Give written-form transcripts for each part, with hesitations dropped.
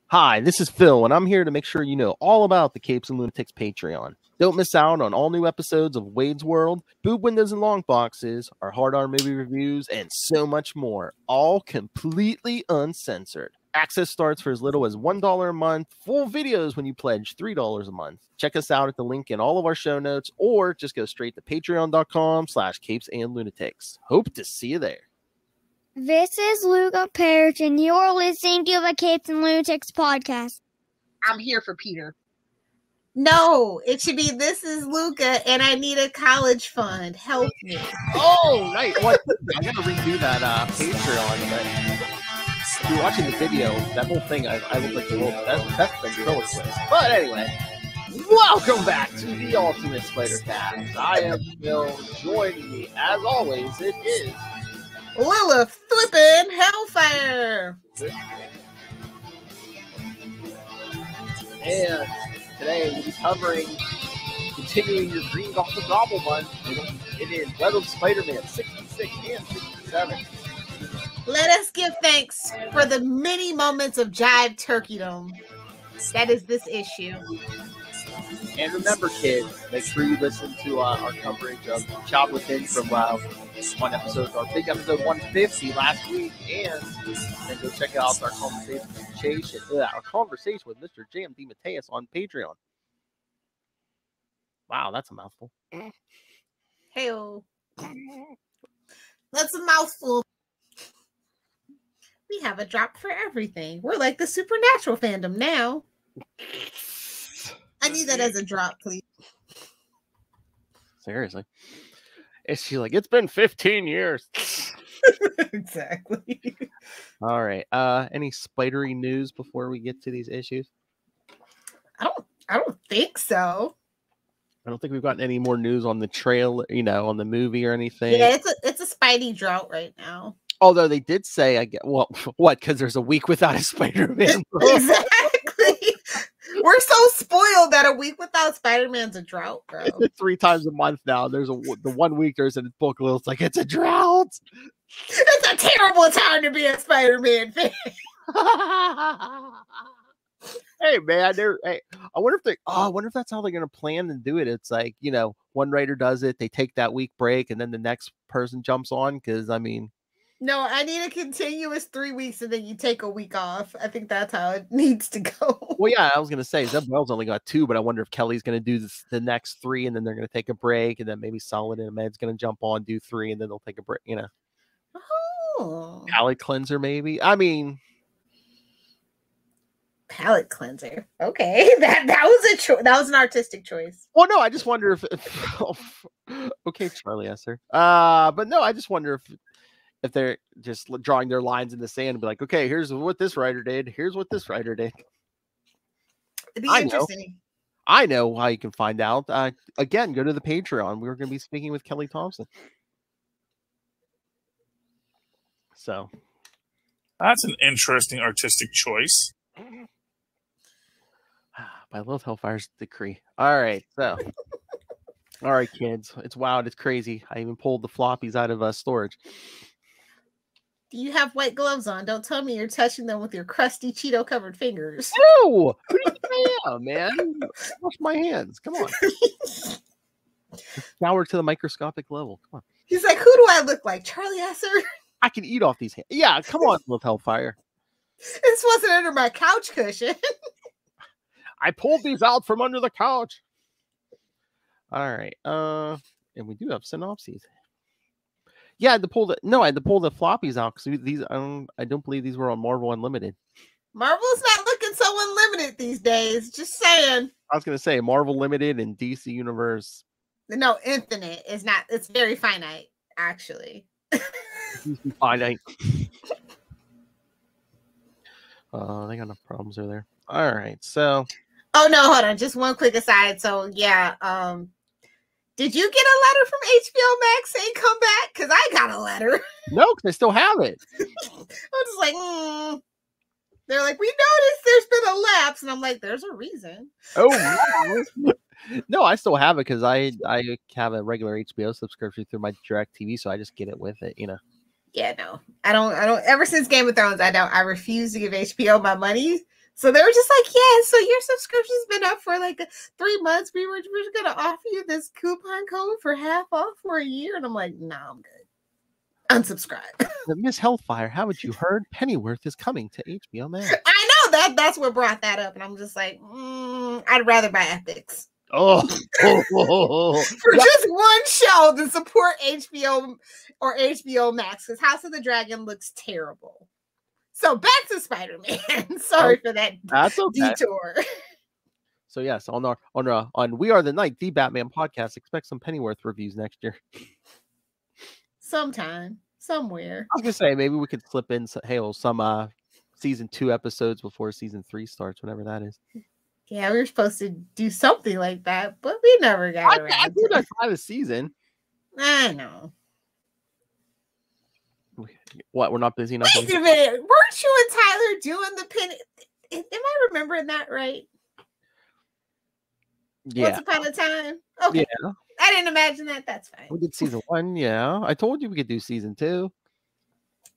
Hi, this is Phil, and I'm here to make sure you know all about the Capes and Lunatics Patreon. Don't miss out on all new episodes of Wade's World, Boob Windows and Long Boxes, our Hard R movie reviews, and so much more, all completely uncensored. Access starts for as little as $1 a month, full videos when you pledge $3 a month. Check us out at the link in all of our show notes, or just go straight to patreon.com/capesandlunatics. Hope to see you there. This is Phil Perich, and you're listening to the Capes and Lunatics Podcast. I'm here for Peter. No, it should be, this is Luca, and I need a college fund. Help me. Oh, nice. What? I'm going to redo that Patreon, but you're watching the video, that whole thing, I look like the world. That's the ventriloquist. But anyway, welcome back to the Ultimate Spider Cast. I am Phil. Joining me, as always, it is Lilith Flippin' Hellfire. And today we'll be covering continuing your Green Goblin Novel month. It is Web of Spider-Man 66 and 67. Let us give thanks for the many moments of jive turkeydom. That is this issue. And remember, kids, make sure you listen to our coverage of Child Within from one episode, our big episode 150 last week, and then go check out our conversation with Mr. J.M.D. Mateus on Patreon. Wow, that's a mouthful. Hey-o. That's a mouthful. We have a drop for everything. We're like the Supernatural fandom now. I need that as a drop, please. Seriously. Is she like, it's been 15 years. Exactly. All right. Any spidery news before we get to these issues? I don't think so. I don't think we've gotten any more news on the trail, on the movie or anything. Yeah, it's a Spidey drought right now. Although they did say, what? Because there's a week without a Spider-Man. Exactly. We're so spoiled that a week without Spider-Man's a drought, bro. It's 3 times a month now. There's the 1 week there's a book. It's like, it's a drought. It's a terrible time to be a Spider-Man fan. Hey man, I wonder if that's how they're gonna plan to do it. It's like, one writer does it, they take that week break, and then the next person jumps on. Because no, I need a continuous 3 weeks, and then you take a week off. I think that's how it needs to go. Well, yeah, I was gonna say Zeb Wells only got 2, but I wonder if Kelly's gonna do the next 3, and then they're gonna take a break, and then maybe Solid and Ahmed's gonna jump on, do 3, and then they'll take a break. Oh, palate cleanser, maybe. Palette cleanser. Okay, that was a choice. That was an artistic choice. Well, no, I just wonder if okay, Charlie Esser. But no, I just wonder if they're just drawing their lines in the sand and be like, okay, here's what this writer did. Here's what this writer did. It'd be interesting. I know how you can find out. Again, go to the Patreon. We're going to be speaking with Kelly Thompson. So that's an interesting artistic choice. By Lilith Hellfire's decree. All right, so all right, kids, it's wild, it's crazy. I even pulled the floppies out of storage. Do you have white gloves on? Don't tell me you're touching them with your crusty Cheeto covered fingers. No, who do you think I am, man? Wash my hands. Come on. Shower to the microscopic level. Come on. He's like, who do I look like, Charlie Esser? I can eat off these hands. Yeah, come on, Lilith Hellfire. This wasn't under my couch cushion. I pulled these out from under the couch. All right. And we do have synopses. Yeah, I had to pull the floppies out because these I don't believe these were on Marvel Unlimited. Marvel's not looking so unlimited these days. Just saying. I was gonna say Marvel Limited and DC Universe. No, Infinite is not. It's very finite, actually. Finite. They got enough problems over there. All right, so. Oh no, hold on. Just one quick aside. So yeah, did you get a letter from HBO Max saying come back? Because I got a letter. No, because I still have it. I'm just like, They're like, we noticed there's been a lapse, and I'm like, there's a reason. Oh, no, I still have it because I have a regular HBO subscription through my DirecTV, so I just get it with it, Yeah, no, I don't. Ever since Game of Thrones, I refuse to give HBO my money. So they were just like, yeah, so your subscription's been up for like 3 months. We're just going to offer you this coupon code for half off for a year. And I'm like, no, I'm good. Unsubscribe. Miss Hellfire, haven't you heard? Pennyworth is coming to HBO Max. I know that's what brought that up. And I'm just like, I'd rather buy Epics. For just one show to support HBO or HBO Max, because House of the Dragon looks terrible. So back to Spider-Man. Sorry for that detour. So yes, on We Are the Night, the Batman podcast, expect some Pennyworth reviews next year. Sometime, somewhere. I was gonna say maybe we could slip in some season 2 episodes before season 3 starts, whenever that is. Yeah, we were supposed to do something like that, but we never got around. I do that by the season. I know. What? We're not busy enough. Wait a minute. Weren't you and Tyler doing the pin? Am I remembering that right? Yeah. Once upon a time. Okay. Yeah. I didn't imagine that. That's fine. We did season 1. Yeah. I told you we could do season 2.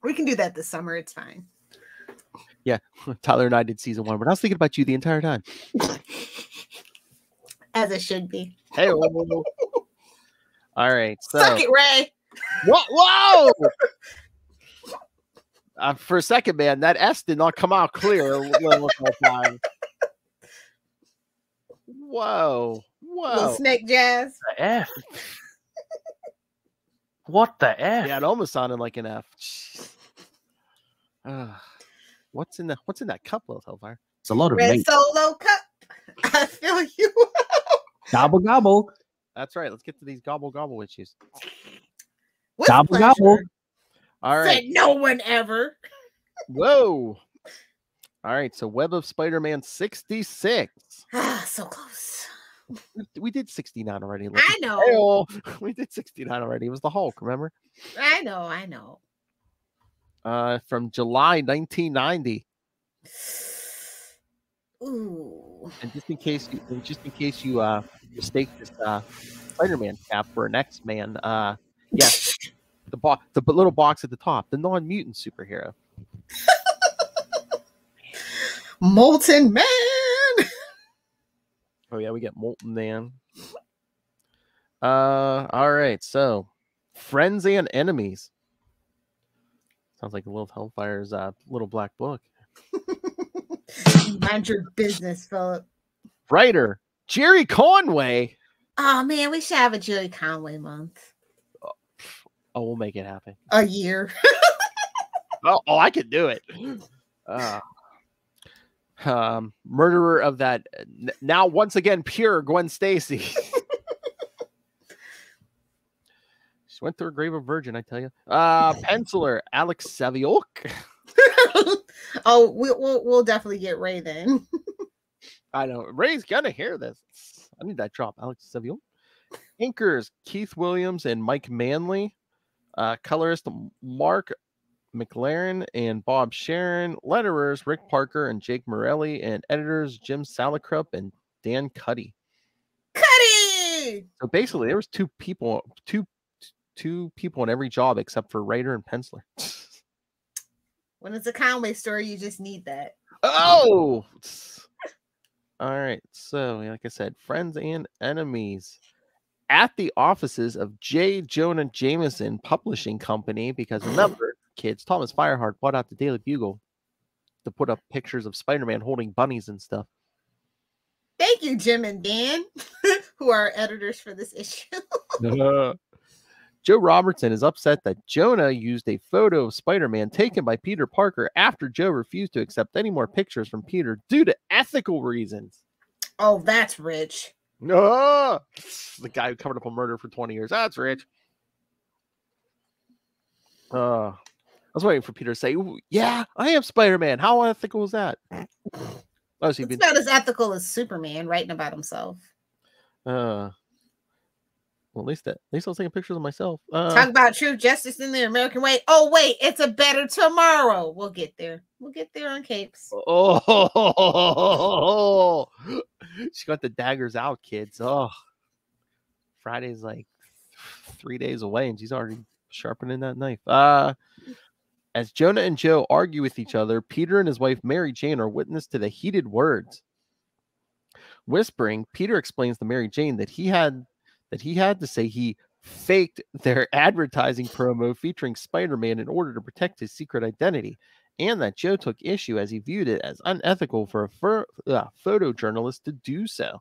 We can do that this summer. It's fine. Yeah. Tyler and I did season 1, but I was thinking about you the entire time. As it should be. Hey. All right. So. Suck it, Ray. Whoa! For a second, man, that S did not come out clear. Whoa. Little snake jazz. The F. What the F? Yeah, it almost sounded like an F. What's in that cup, Lilith Hellfire? It's a lot of Red meat. Solo cup. I feel you. Gobble gobble. That's right. Let's get to these gobble gobble issues. Gobble gobble. All right. Said no one ever. Whoa. All right. So Web of Spider-Man 66. So close. We did 69 already. I know. We did 69 already. It was the Hulk, remember? I know. From July 1990. Ooh. And just in case you mistake this Spider-Man cap for an X-Man, yes, the little box at the top, the non-mutant superhero. Molten Man. Oh yeah, we get Molten Man. All right, so Friends and Enemies. Sounds like a Lilith Hellfire's little black book. Mind your business, Philip. Writer Jerry Conway. Oh man, we should have a Jerry Conway month. Oh, we'll make it happen. A year. Oh, I could do it. Murderer of that now once again pure Gwen Stacy. She went through a grave of virgin, I tell you. Penciler Alex Saviok. Oh, we'll definitely get Ray then. I know Ray's gonna hear this. I need that drop. Alex Saviok. Inkers Keith Williams and Mike Manley. Colorist Mark McLaren and Bob Sharon. Letterers Rick Parker and Jake Morelli, and editors Jim Salicrup and Dan Cuddy. So basically, there was two people in every job except for writer and penciler. When it's a Conway story, you just need that. Oh! All right. So, like I said, Friends and Enemies. At the offices of J. Jonah Jameson Publishing Company, because remember, kids, Thomas Fireheart bought out the Daily Bugle to put up pictures of Spider-Man holding bunnies and stuff. Thank you, Jim and Dan, who are editors for this issue. Joe Robertson is upset that Jonah used a photo of Spider-Man taken by Peter Parker after Joe refused to accept any more pictures from Peter due to ethical reasons. Oh, that's rich. No, the guy who covered up a murder for 20 years. That's rich. I was waiting for Peter to say, yeah, I am Spider-Man. How ethical was that? It's not as ethical as Superman writing about himself. Well, at least I was taking pictures of myself. Talk about truth, justice, in the American way. Oh, wait, it's a better tomorrow. We'll get there. We'll get there on Capes. Oh, she got the daggers out, kids. Oh, Friday's like 3 days away, and she's already sharpening that knife. As Jonah and Joe argue with each other, Peter and his wife Mary Jane are witness to the heated words. Whispering, Peter explains to Mary Jane that he had to say he faked their advertising promo featuring Spider-Man in order to protect his secret identity, and that Joe took issue as he viewed it as unethical for a photojournalist to do so.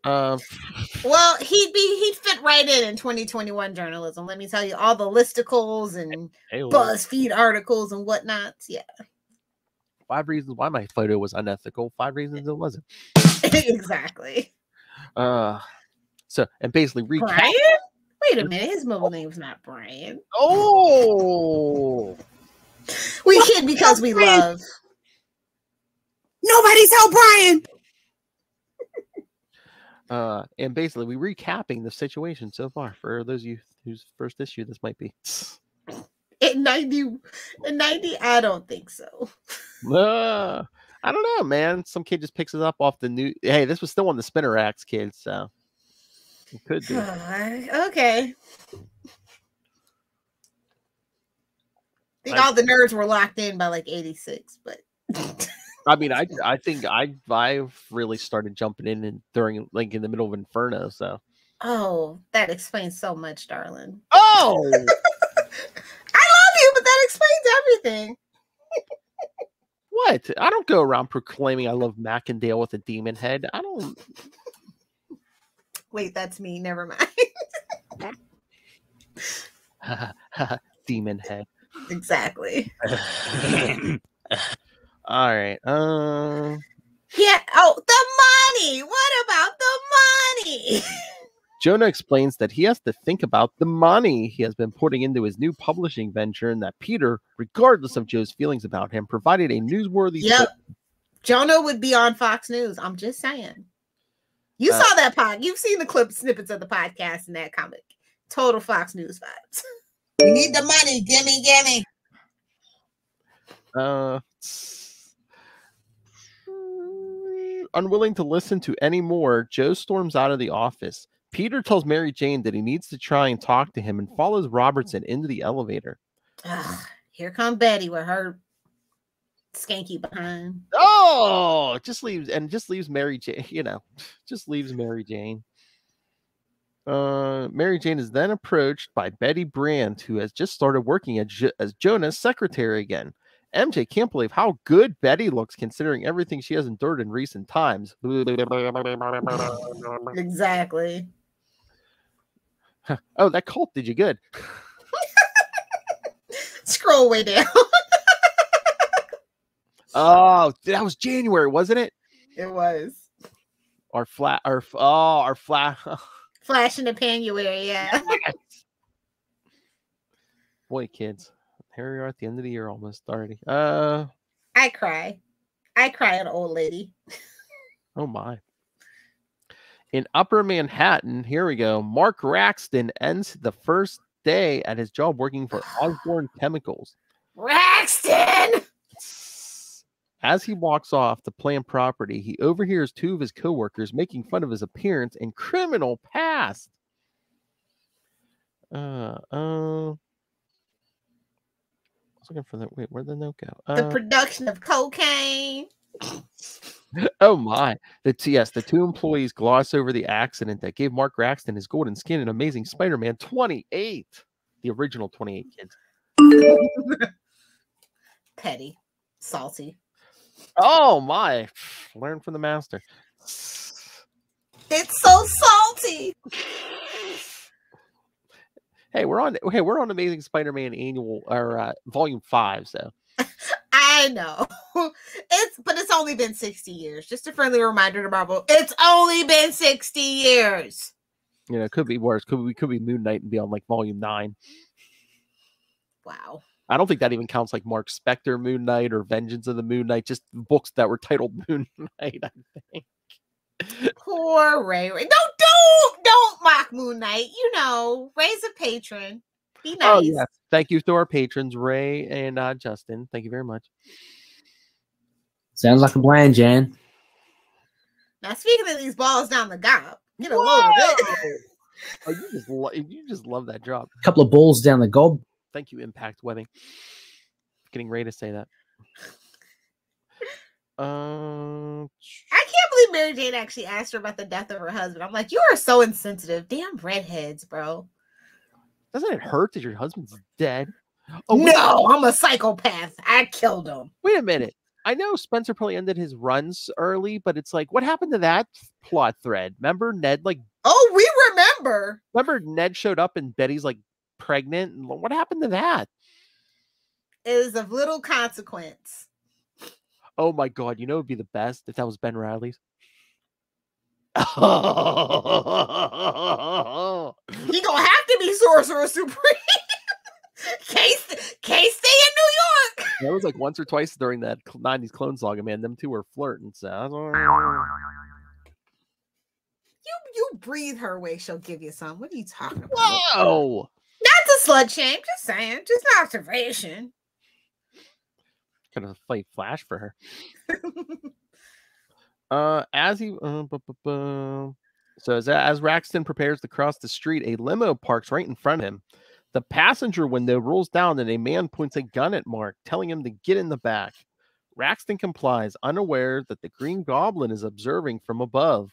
Well, he'd fit right in 2021 journalism. Let me tell you, all the listicles and BuzzFeed articles and whatnot. Yeah. 5 reasons why my photo was unethical. 5 reasons it wasn't. Exactly. So, and basically recap. Brian? Wait a minute, his middle name's not Brian. Oh, we kid because we love. Nobody's held Brian. And basically we recapping the situation so far for those of you whose first issue this might be. In 90, I don't think so. I don't know, man. Some kid just picks it up off the new. Hey, this was still on the spinner racks, kids. So it could be. Okay. I think all the nerds were locked in by like 86, but. I mean, I think I really started jumping in during like in the middle of Inferno. So. Oh, that explains so much, darling. Oh. I love you, but that explains everything. What? I don't go around proclaiming I love Macandale with a demon head. I don't. Wait, that's me. Never mind. Demon head. Exactly. All right. Yeah. Oh, the money. What about the money? Jonah explains that he has to think about the money he has been putting into his new publishing venture, and that Peter, regardless of Joe's feelings about him, provided a newsworthy. Yep. Jonah would be on Fox News. I'm just saying. You saw that pod. You've seen the snippets of the podcast in that comic. Total Fox News vibes. We need the money. Gimme. Unwilling to listen to any more, Joe storms out of the office. Peter tells Mary Jane that he needs to try and talk to him and follows Robertson into the elevator. Here come Betty with her skanky behind. Oh, just leaves Mary Jane, just leaves Mary Jane. Mary Jane is then approached by Betty Brandt, who has just started working as Jonah's secretary again. MJ can't believe how good Betty looks considering everything she has endured in recent times. Exactly. Oh, that cult did you good. Scroll way down. Oh, that was January, wasn't it? It was. Our flash. Flash in the Panuary, yeah. Boy, kids. Here we are at the end of the year almost already. I cry an old lady. Oh my. In Upper Manhattan, here we go. Mark Raxton ends the first day at his job working for Osborne Chemicals. Raxton! As he walks off the plant property, he overhears 2 of his coworkers making fun of his appearance and criminal past. I was looking for that. Wait, where'd the note go? The production of cocaine. Oh my. The 2 employees gloss over the accident that gave Mark Raxton his golden skin in Amazing Spider-Man 28. The original 28, kids. Petty. Salty. Oh my. Learn from the master. It's so salty. Hey, we're on Amazing Spider-Man annual or volume 5, so I know. It's only been 60 years. Just a friendly reminder to Marvel. It's only been 60 years. It could be worse. Could be Moon Knight and be on like volume 9. Wow. I don't think that even counts like Mark Spector Moon Knight or Vengeance of the Moon Knight, just books that were titled Moon Knight, I think. Poor Ray. Don't mock Moon Knight. Ray's a patron. Be nice. Oh, yeah. Thank you to our patrons, Ray and Justin. Thank you very much. Sounds like a plan, Jan. Now, speaking of these balls down the gob, get a load of it. Oh, you just love that drop. A couple of balls down the gob. Thank you, Impact Webbing. Getting ready to say that. I can't believe Mary Jane actually asked her about the death of her husband. I'm like, you are so insensitive. Damn redheads, bro. Doesn't it hurt that your husband's dead? Oh, no, I'm a psychopath. I killed him. Wait a minute. I know Spencer probably ended his runs early, but it's like, what happened to that plot thread? Remember Ned, like... Oh, we remember. Remember Ned showed up and Betty's, like, pregnant? And what happened to that? It is of little consequence. Oh, my God. You know it would be the best if that was Ben Radley's? He gonna have to be Sorcerer Supreme. Can't stay in New York. That was like once or twice during that 90s Clone Saga, man. Them two were flirting. So you breathe her way, she'll give you some. What are you talking about? Whoa! That's a slut shame. Just saying. Just an observation. Gonna fight Flash for her. As Raxton prepares to cross the street, a limo parks right in front of him. The passenger window rolls down and a man points a gun at Mark, telling him to get in the back. Raxton complies, unaware that the Green Goblin is observing from above.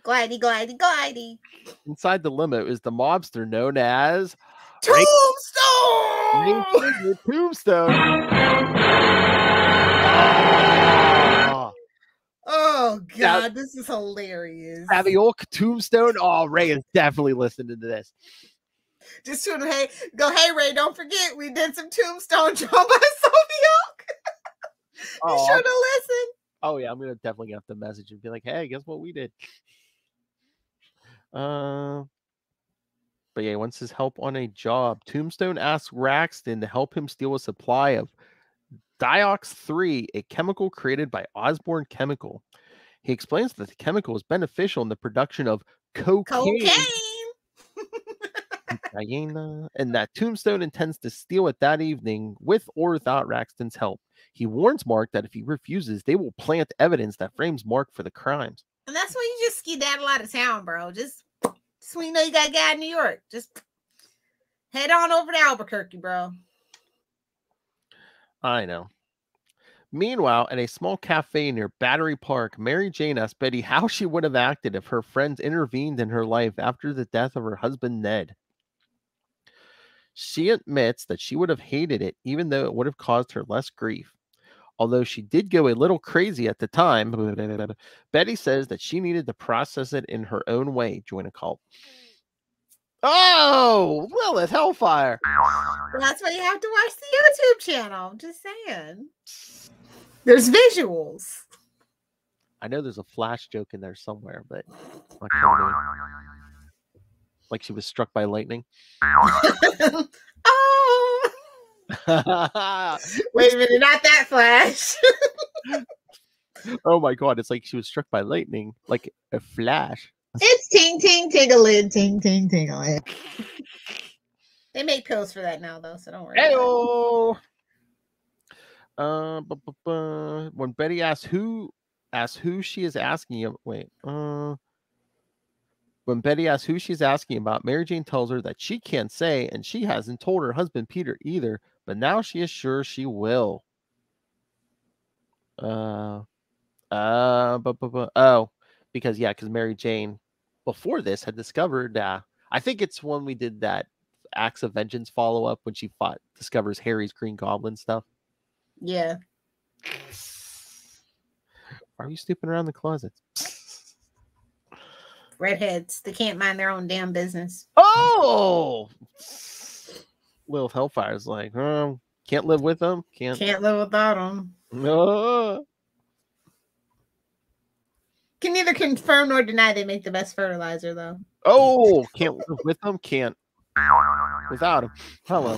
Glidey, glidey, glidey. Inside the limo is the mobster known as Tombstone! Tombstone! Oh, God, this is hilarious. Savioke Tombstone? Oh, Ray is definitely listening to this. Just to hey Ray, don't forget we did some Tombstone drawn by Savioke. Be sure to listen. Oh yeah, I'm definitely have to message and be like, hey, guess what we did? But yeah, he wants his help on a job. Tombstone asks Raxton to help him steal a supply of Diox-3, a chemical created by Osborne Chemical. He explains that the chemical is beneficial in the production of cocaine. And that Tombstone intends to steal it that evening with or without Raxton's help. He warns Mark that if he refuses, they will plant evidence that frames Mark for the crimes. And that's why you just skedaddle out of town, bro. Just when you know you got a guy in New York, just head on over to Albuquerque, bro. I know. Meanwhile, at a small cafe near Battery Park, Mary Jane asks Betty how she would have acted if her friends intervened in her life after the death of her husband, Ned. She admits that she would have hated it, even though it would have caused her less grief. Although she did go a little crazy at the time, Betty says that she needed to process it in her own way. Join a cult. Oh, Lilith Hellfire. Well, that's why you have to watch the YouTube channel. I'm just saying. There's visuals. I know there's a Flash joke in there somewhere, but like she was struck by lightning. Oh. Wait a minute, not that Flash. Oh my God, it's like she was struck by lightning, like a flash. It's ting ting ting-a-lid, ting ting ting-a-lid. They make pills for that now, though, so don't worry. Heyo. When Betty asks who she is asking, when Betty asks who she's asking about, Mary Jane tells her that she can't say, and she hasn't told her husband Peter either, but now she is sure she will. Because Mary Jane before this had discovered, I think it's when we did that Acts of Vengeance follow-up when she discovers Harry's Green Goblin stuff. Yeah. Are you snooping around the closet? Redheads, they can't mind their own damn business. Oh! Lilith Hellfire's like, can't live with them. Can't live without them. No. Can neither confirm nor deny they make the best fertilizer, though. Oh, can't live with them. Can't without them. Hello.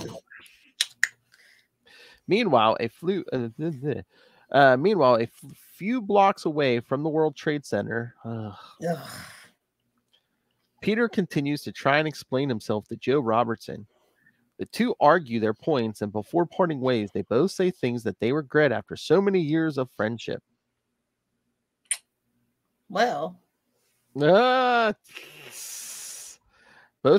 Meanwhile, a few blocks away from the World Trade Center, Peter continues to try and explain himself to Joe Robertson. The two argue their points, and before parting ways, they both say things that they regret after so many years of friendship. Well. Both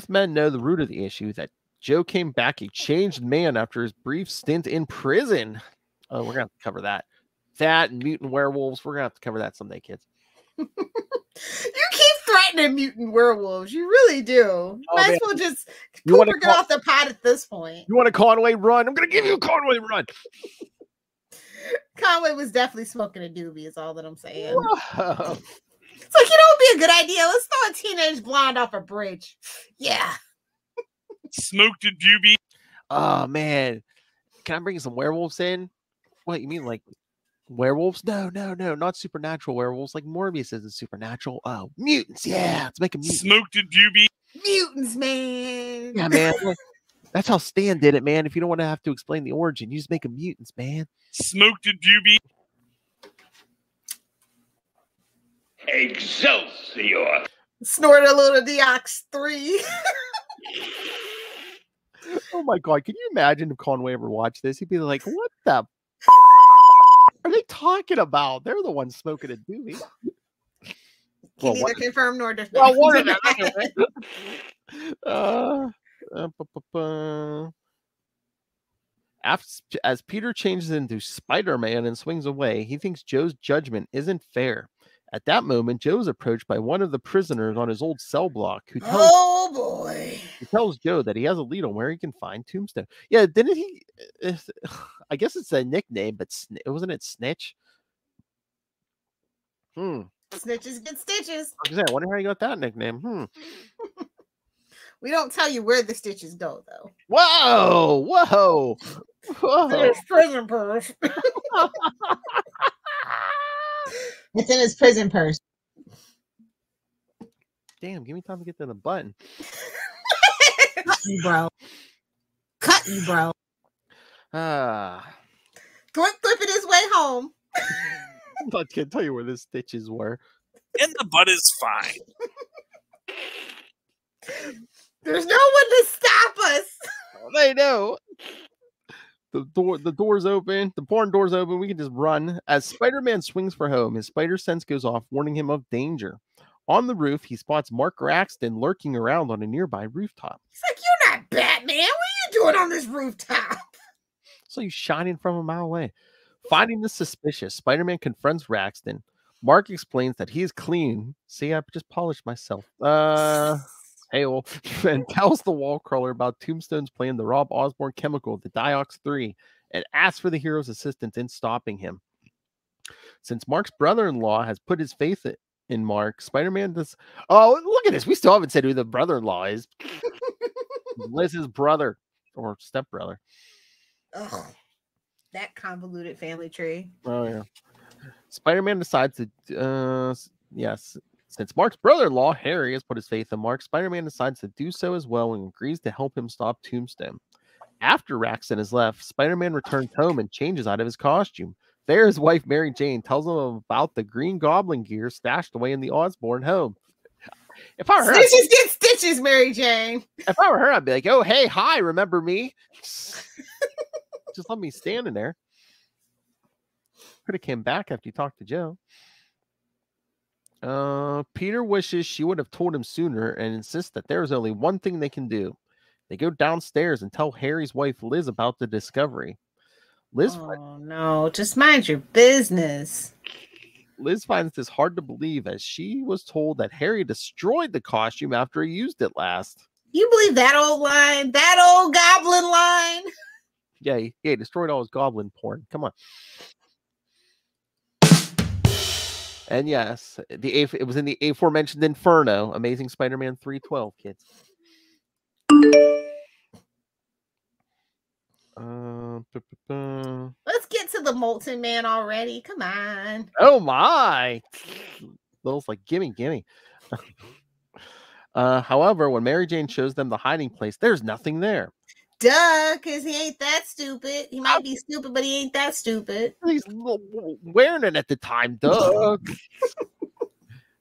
men know the root of the issue, that Joe came back a changed man after his brief stint in prison. Oh, we're going to cover that. That and mutant werewolves. We're going to have to cover that someday, kids. You keep threatening mutant werewolves. You really do. Might as well just poop or get off the pot at this point. You want a Conway run? I'm going to give you a Conway run. Conway was definitely smoking a doobie, is all that I'm saying. Whoa. It's like, it would be a good idea. Let's throw a teenage blonde off a bridge. Yeah. Smoked a doobie. Oh, man. Can I bring some werewolves in? What, you mean like werewolves? No, not supernatural werewolves. Like Morbius isn't supernatural. Oh, mutants. Yeah, let's make a mutant. Smoked a doobie. Mutants, man. Yeah, man. That's how Stan did it, man. If you don't want to have to explain the origin, you just make a mutants, man. Smoked a doobie. Excelsior. Snort a little Deox 3. Oh my God. Can you imagine if Conway ever watched this? He'd be like, what the are they talking about? They're the ones smoking a doobie. Can neither confirm nor deny. Well, one of them. As Peter changes into Spider-Man and swings away, he thinks Joe's judgment isn't fair. At that moment, Joe is approached by one of the prisoners on his old cell block who tells Joe that he has a lead on where he can find Tombstone. Yeah, didn't he? I guess it's a nickname, but wasn't it Snitch? Snitches get stitches. I wonder how he got that nickname. We don't tell you where the stitches go, though. Whoa! There's prison purse. It's in his prison purse. Damn, give me time to get to the button. Cut you, bro. Flipping his way home. I'm not gonna tell you where the stitches were. And the butt is fine. There's no one to stop us. They know. The door's open. The barn door's open. We can just run. As Spider-Man swings for home, his spider sense goes off, warning him of danger. On the roof, he spots Mark Raxton lurking around on a nearby rooftop. He's like, "You're not Batman. What are you doing on this rooftop?" So he's shining from a mile away. Finding this suspicious, Spider-Man confronts Raxton. Mark explains that he is clean. See, I just polished myself. And tells the wall crawler about Tombstone's plan to rob Osborn Chemical, the Diox 3, and asks for the hero's assistance in stopping him. Since Mark's brother-in-law has put his faith in Mark, Spider-Man does... Oh, look at this. We still haven't said who the brother-in-law is. Liz's brother or stepbrother. Ugh, that convoluted family tree. Oh, yeah. Spider-Man decides to... yes. Since Mark's brother-in-law, Harry, has put his faith in Mark, Spider-Man decides to do so as well and agrees to help him stop Tombstone. After Raxton has left, Spider-Man returns home and changes out of his costume. There, his wife, Mary Jane, tells him about the Green Goblin gear stashed away in the Osborn home. If I were her, stitches get stitches, Mary Jane. If I were her, I'd be like, "Oh, hey, hi, remember me?" Just let me stand in there. Could have came back after you talked to Joe. Peter wishes she would have told him sooner and insists that there is only one thing they can do. They go downstairs and tell Harry's wife Liz about the discovery. No, just mind your business. Liz finds this hard to believe as she was told that Harry destroyed the costume after he used it last. You believe that old line? That old goblin line? Yeah, he destroyed all his goblin porn. Come on. And yes, it was in the aforementioned Inferno, Amazing Spider-Man 312, kids. Let's get to the Molten Man already. Come on. Oh my! Little's like, gimme. However, when Mary Jane shows them the hiding place, there's nothing there. Duh, because he ain't that stupid. He might be stupid, but he ain't that stupid. He's wearing it at the time, duh.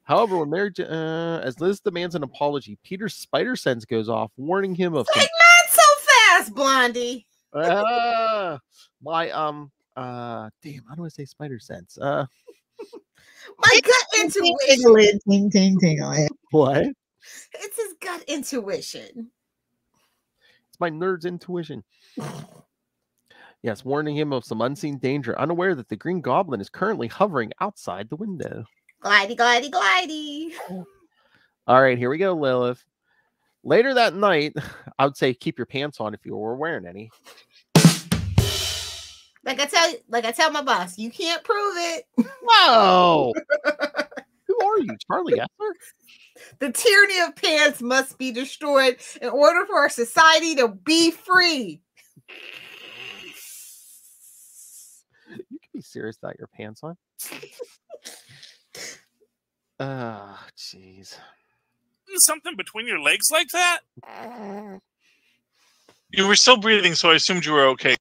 However, when as Liz demands an apology, Peter's spider sense goes off, warning him of... Like, not so fast, Blondie. Damn, how do I say spider sense? My gut intuition. What? It's his gut intuition. It's my nerd's intuition. Yes, warning him of some unseen danger, unaware that the Green Goblin is currently hovering outside the window. Glidey, glidey, glidey. All right, here we go, Lilith. Later that night, I would say keep your pants on if you were wearing any. Like I tell my boss, you can't prove it. Whoa! Who are you, Charlie Esler? The tyranny of pants must be destroyed in order for our society to be free. You can be serious about your pants on. Jeez. Something between your legs like that? You were still breathing, so I assumed you were okay.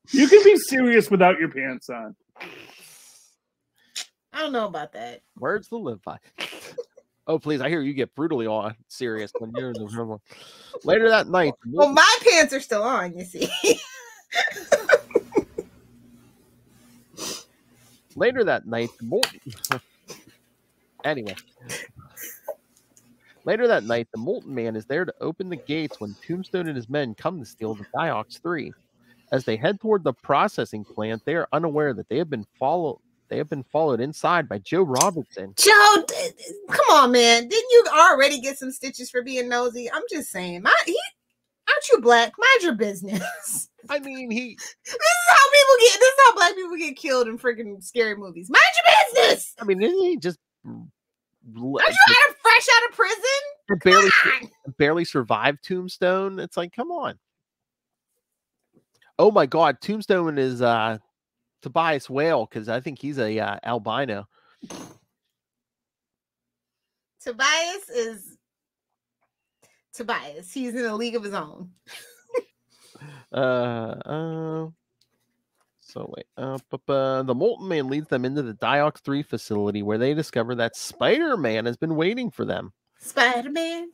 You can be serious without your pants on. I don't know about that. Words to live by. Oh, please, I hear you get brutally on serious when you're in the room. Later that night. Well, my pants are still on, you see. Later that night, anyway. Later that night, the Molten Man is there to open the gates when Tombstone and his men come to steal the Diox 3. As they head toward the processing plant, they are unaware that they have been followed inside by Joe Robertson. Joe, come on, man. Didn't you already get some stitches for being nosy? I'm just saying. Aren't you black? Mind your business. I mean, This is how black people get killed in freaking scary movies. Mind your business. I mean, isn't he just Aren't you fresh out of prison? barely survived Tombstone? It's like, come on. Oh my God, Tombstone is Tobias Whale, because I think he's a albino. Tobias is Tobias. He's in a league of his own. So wait, the Molten Man leads them into the Diox 3 facility where they discover that Spider-Man has been waiting for them. Spider-Man.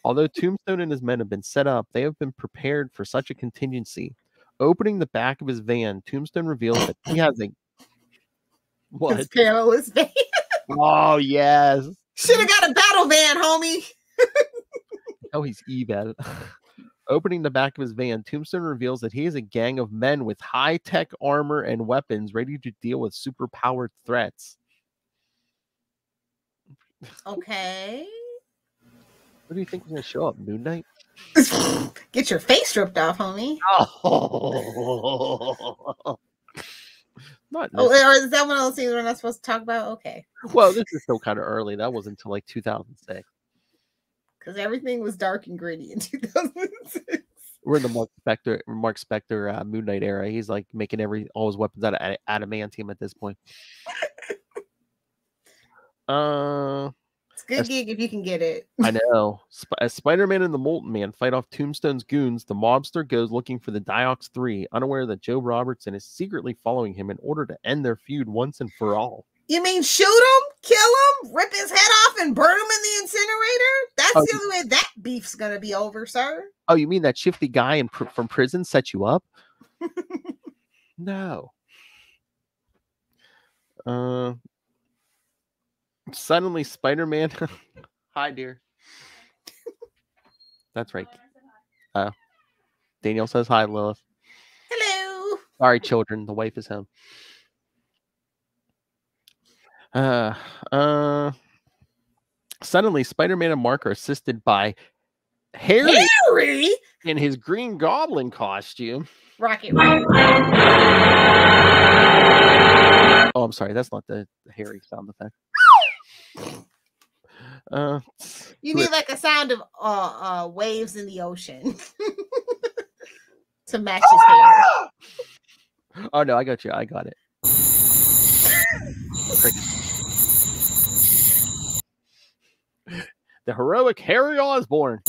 Although Tombstone and his men have been set up, they have been prepared for such a contingency. Opening the back of his van, Tombstone reveals that he has a what? His perilous van. Oh yes. Should have got a battle van, homie. Oh, he's evil. Opening the back of his van, Tombstone reveals that he is a gang of men with high-tech armor and weapons ready to deal with superpowered threats. Okay. What do you think is going to show up? Moon Knight? Get your face ripped off, homie. Oh. Not or is that one of those things we're not supposed to talk about? Okay. Well, this is still kind of early. That wasn't until like 2006. Because everything was dark and gritty in 2006. We're in the Mark Spector Moon Knight era. He's like making all his weapons out of adamantium at this point. It's a good gig if you can get it. I know. As Spider-Man and the Molten Man fight off Tombstone's goons, the mobster goes looking for the Diox 3, unaware that Joe Robertson is secretly following him in order to end their feud once and for all. You mean shoot him, kill him, rip his head off, and burn him in the incinerator? That's the only way that beef's gonna be over, sir. Oh, you mean that shifty guy from prison set you up? No. Suddenly, Spider-Man. Hi, dear. That's right. Daniel says hi, Lilith. Hello. All right, children. The wife is home. Suddenly, Spider-Man and Mark are assisted by Harry in his Green Goblin costume. Rocket. Oh, I'm sorry. That's not the Harry sound effect. You need like a sound of waves in the ocean to match his hair. Oh no, I got you. I got it. The heroic Harry Osborn.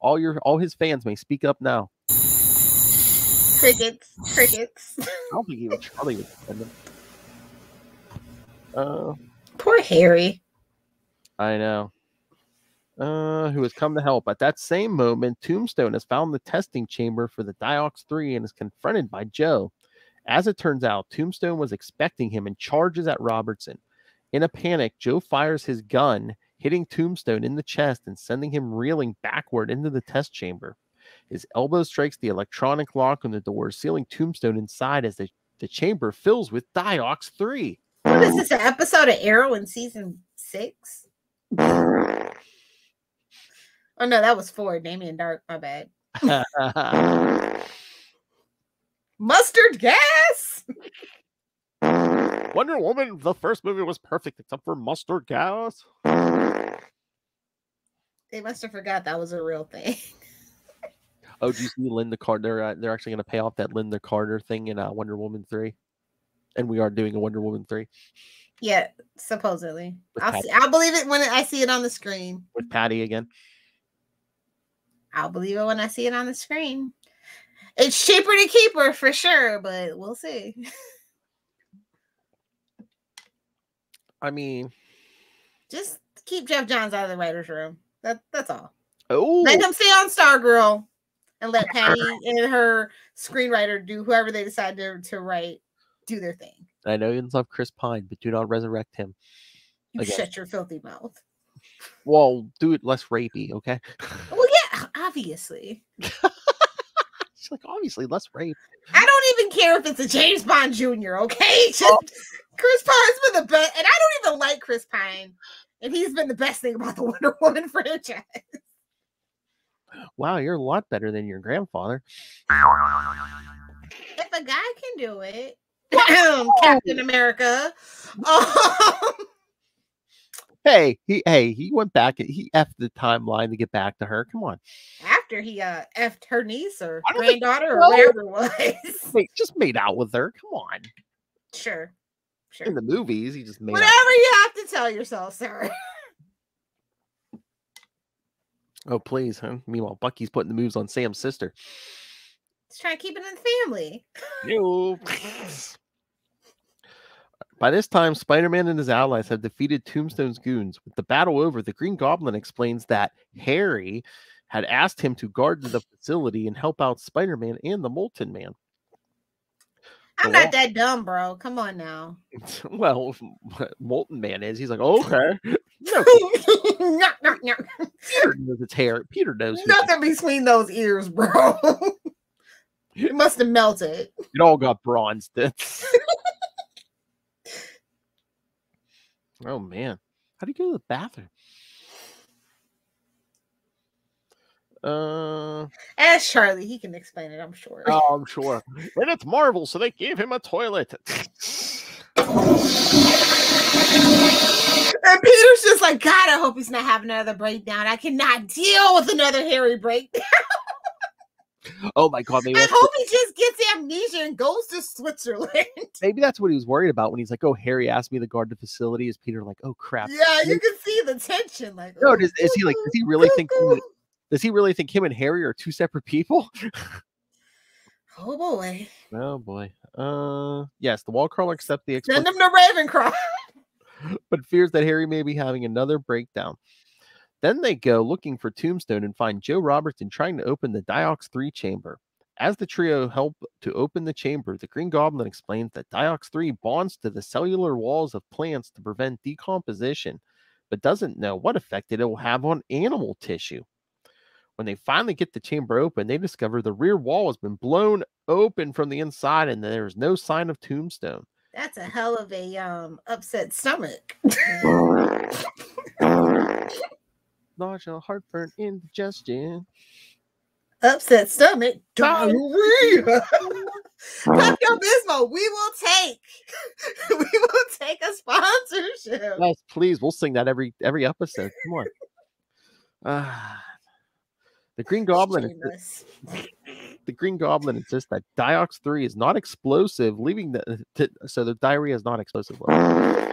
All his fans may speak up now. Crickets. I don't think even Charlie would defend him. Poor Harry. I know. Who has come to help. At that same moment, Tombstone has found the testing chamber for the Diox 3 and is confronted by Joe. As it turns out, Tombstone was expecting him and charges at Robertson. In a panic, Joe fires his gun, hitting Tombstone in the chest and sending him reeling backward into the test chamber. His elbow strikes the electronic lock on the door, sealing Tombstone inside as the chamber fills with Diox 3. What is this, an episode of Arrow in season 6? Oh no, that was 4. Damien Dark, my bad. Mustard gas. Wonder Woman, the first movie was perfect except for mustard gas. They must have forgot that was a real thing. Oh, do you see Linda Carter? They're actually going to pay off that Linda Carter thing in Wonder Woman 3. And we are doing a Wonder Woman 3. Yeah, supposedly. I'll believe it when I see it on the screen. With Patty again. I'll believe it when I see it on the screen. It's cheaper to keep her for sure, but we'll see. I mean, just keep Jeff Johns out of the writer's room. That's all. Oh, let him stay on Stargirl and let Patty and her screenwriter do whoever they decide to write do their thing. I know you love Chris Pine, but do not resurrect him. You shut your filthy mouth. Well, do it less rapey, okay? Well, yeah, obviously. She's like, obviously, less rape. I don't even care if it's a James Bond Jr., okay? Just Chris Pine's been the best, and I don't even like Chris Pine, and he's been the best thing about the Wonder Woman franchise. Wow, you're a lot better than your grandfather. If a guy can do it, Captain America. Hey, he went back. He effed the timeline to get back to her. Come on. After he effed her niece or granddaughter or whatever it was. Wait, just made out with her. Come on. Sure. In the movies, he just made whatever out. You have to tell yourself, sir. Oh, please, huh? Meanwhile, Bucky's putting the moves on Sam's sister. He's trying to keep it in the family. No. By this time, Spider-Man and his allies have defeated Tombstone's goons. With the battle over, the Green Goblin explains that Harry had asked him to guard the facility and help out Spider-Man and the Molten Man. I'm not that dumb, bro. Come on now. Well, Molten Man is. He's like, okay. No. No. Peter knows it's hair. Peter knows. Nothing between those ears, bro. It must have melted. It all got bronzed. Oh, man. How do you go to the bathroom? Ask Charlie. He can explain it, I'm sure. Oh, I'm sure. And it's Marvel, so they gave him a toilet. And Peter's just like, God, I hope he's not having another breakdown. I cannot deal with another Harry breakdown. Oh my God! I hope he just gets amnesia and goes to Switzerland. Maybe that's what he was worried about when he's like, "Oh, Harry asked me to guard the facility." Is Peter like, "Oh crap"? Yeah, you can see the tension. Like, no, is he like? Does he really think? Does he really think him and Harry are two separate people? Oh boy! Oh boy! Yes, the wall crawler accepts the send him to Ravencroft, but fears that Harry may be having another breakdown. Then they go looking for Tombstone and find Joe Robertson trying to open the Diox 3 chamber. As the trio help to open the chamber, the Green Goblin explains that Diox 3 bonds to the cellular walls of plants to prevent decomposition, but doesn't know what effect it will have on animal tissue. When they finally get the chamber open, they discover the rear wall has been blown open from the inside and there's no sign of Tombstone. That's a hell of a upset stomach. Nausea, heartburn, indigestion. Upset stomach, diarrhea. Pepto-Bismol, we will take a sponsorship. Yes, please. We'll sing that every episode. Come on. The Green Goblin insists that Diox 3 is not explosive, leaving so the diarrhea is not explosive. Then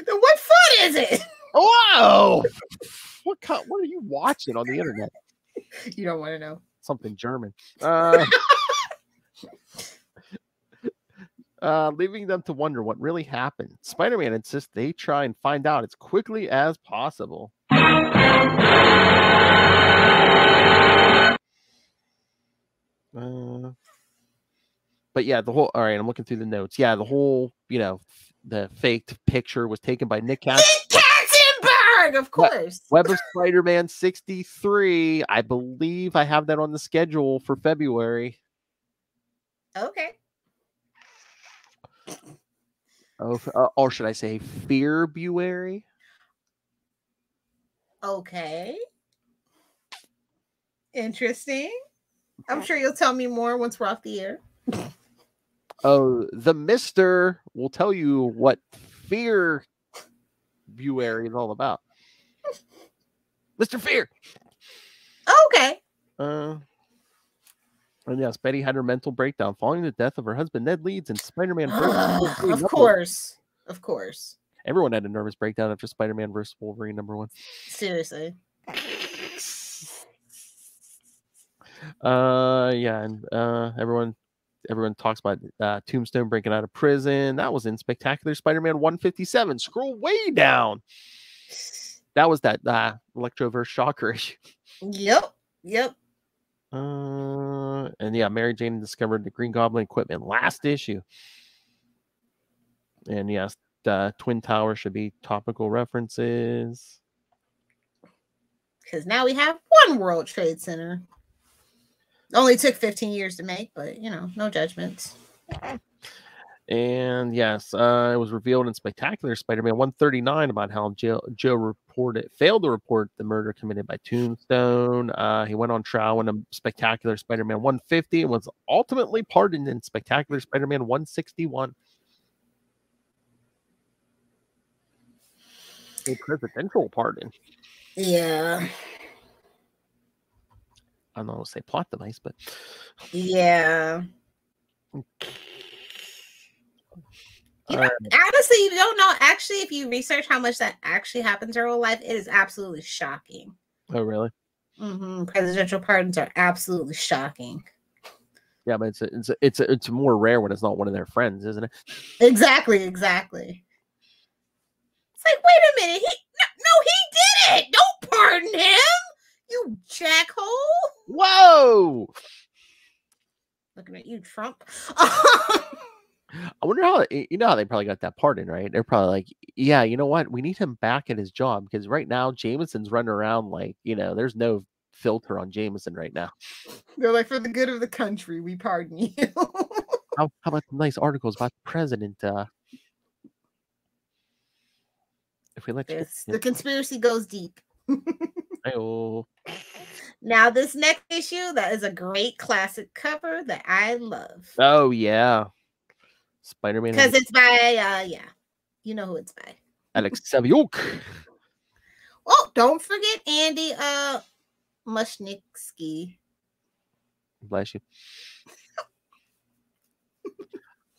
what fun is it? Whoa! What are you watching on the internet? You don't want to know. Something German. Leaving them to wonder what really happened. Spider-Man insists they try and find out as quickly as possible. But yeah, all right, I'm looking through the notes. Yeah, the whole, the faked picture was taken by Nick Katzenberg. Cyborg, of course. Web of Spider-Man 63. I believe I have that on the schedule for February. Okay. Or should I say February? Okay. Interesting. I'm sure you'll tell me more once we're off the air. Oh, the Mister will tell you what February is all about. Mr. Fear. Okay. And yes, Betty had her mental breakdown following the death of her husband Ned Leeds and Spider-Man. Of course. Everyone had a nervous breakdown after Spider-Man vs. Wolverine #1. Seriously. Everyone talks about Tombstone breaking out of prison. That was in Spectacular Spider-Man 157. Scroll way down. That was that Electroverse Shocker issue. Yep. And yeah, Mary Jane discovered the Green Goblin equipment last issue. And yes, the Twin Tower should be topical references. Because now we have one World Trade Center. Only took 15 years to make, but no judgments. And yes, it was revealed in Spectacular Spider-Man 139 about how Joe failed to report the murder committed by Tombstone. He went on trial in a Spectacular Spider-Man 150 and was ultimately pardoned in Spectacular Spider-Man 161. A presidential pardon. Yeah. I don't know how to say plot device, but yeah. Honestly, you don't know. Actually, if you research how much that actually happens in real life, it is absolutely shocking. Oh, really? Presidential pardons are absolutely shocking. Yeah, but it's more rare when it's not one of their friends, isn't it? Exactly. It's like, wait a minute. He did it. Don't pardon him, you jackhole. Whoa! Looking at you, Trump. I wonder how how they probably got that pardon, right? They're probably like, yeah, you know what? We need him back at his job because right now Jameson's running around like, there's no filter on Jameson right now. They're like, for the good of the country, we pardon you. How about some nice articles about the president? If we let you, the conspiracy goes deep. Now, this next issue, that is a great classic cover that I love. Oh yeah. Spider-Man. Because it's by, you know who it's by. Alex Saviuk. Oh, don't forget Andy Muschnitsky. Bless you.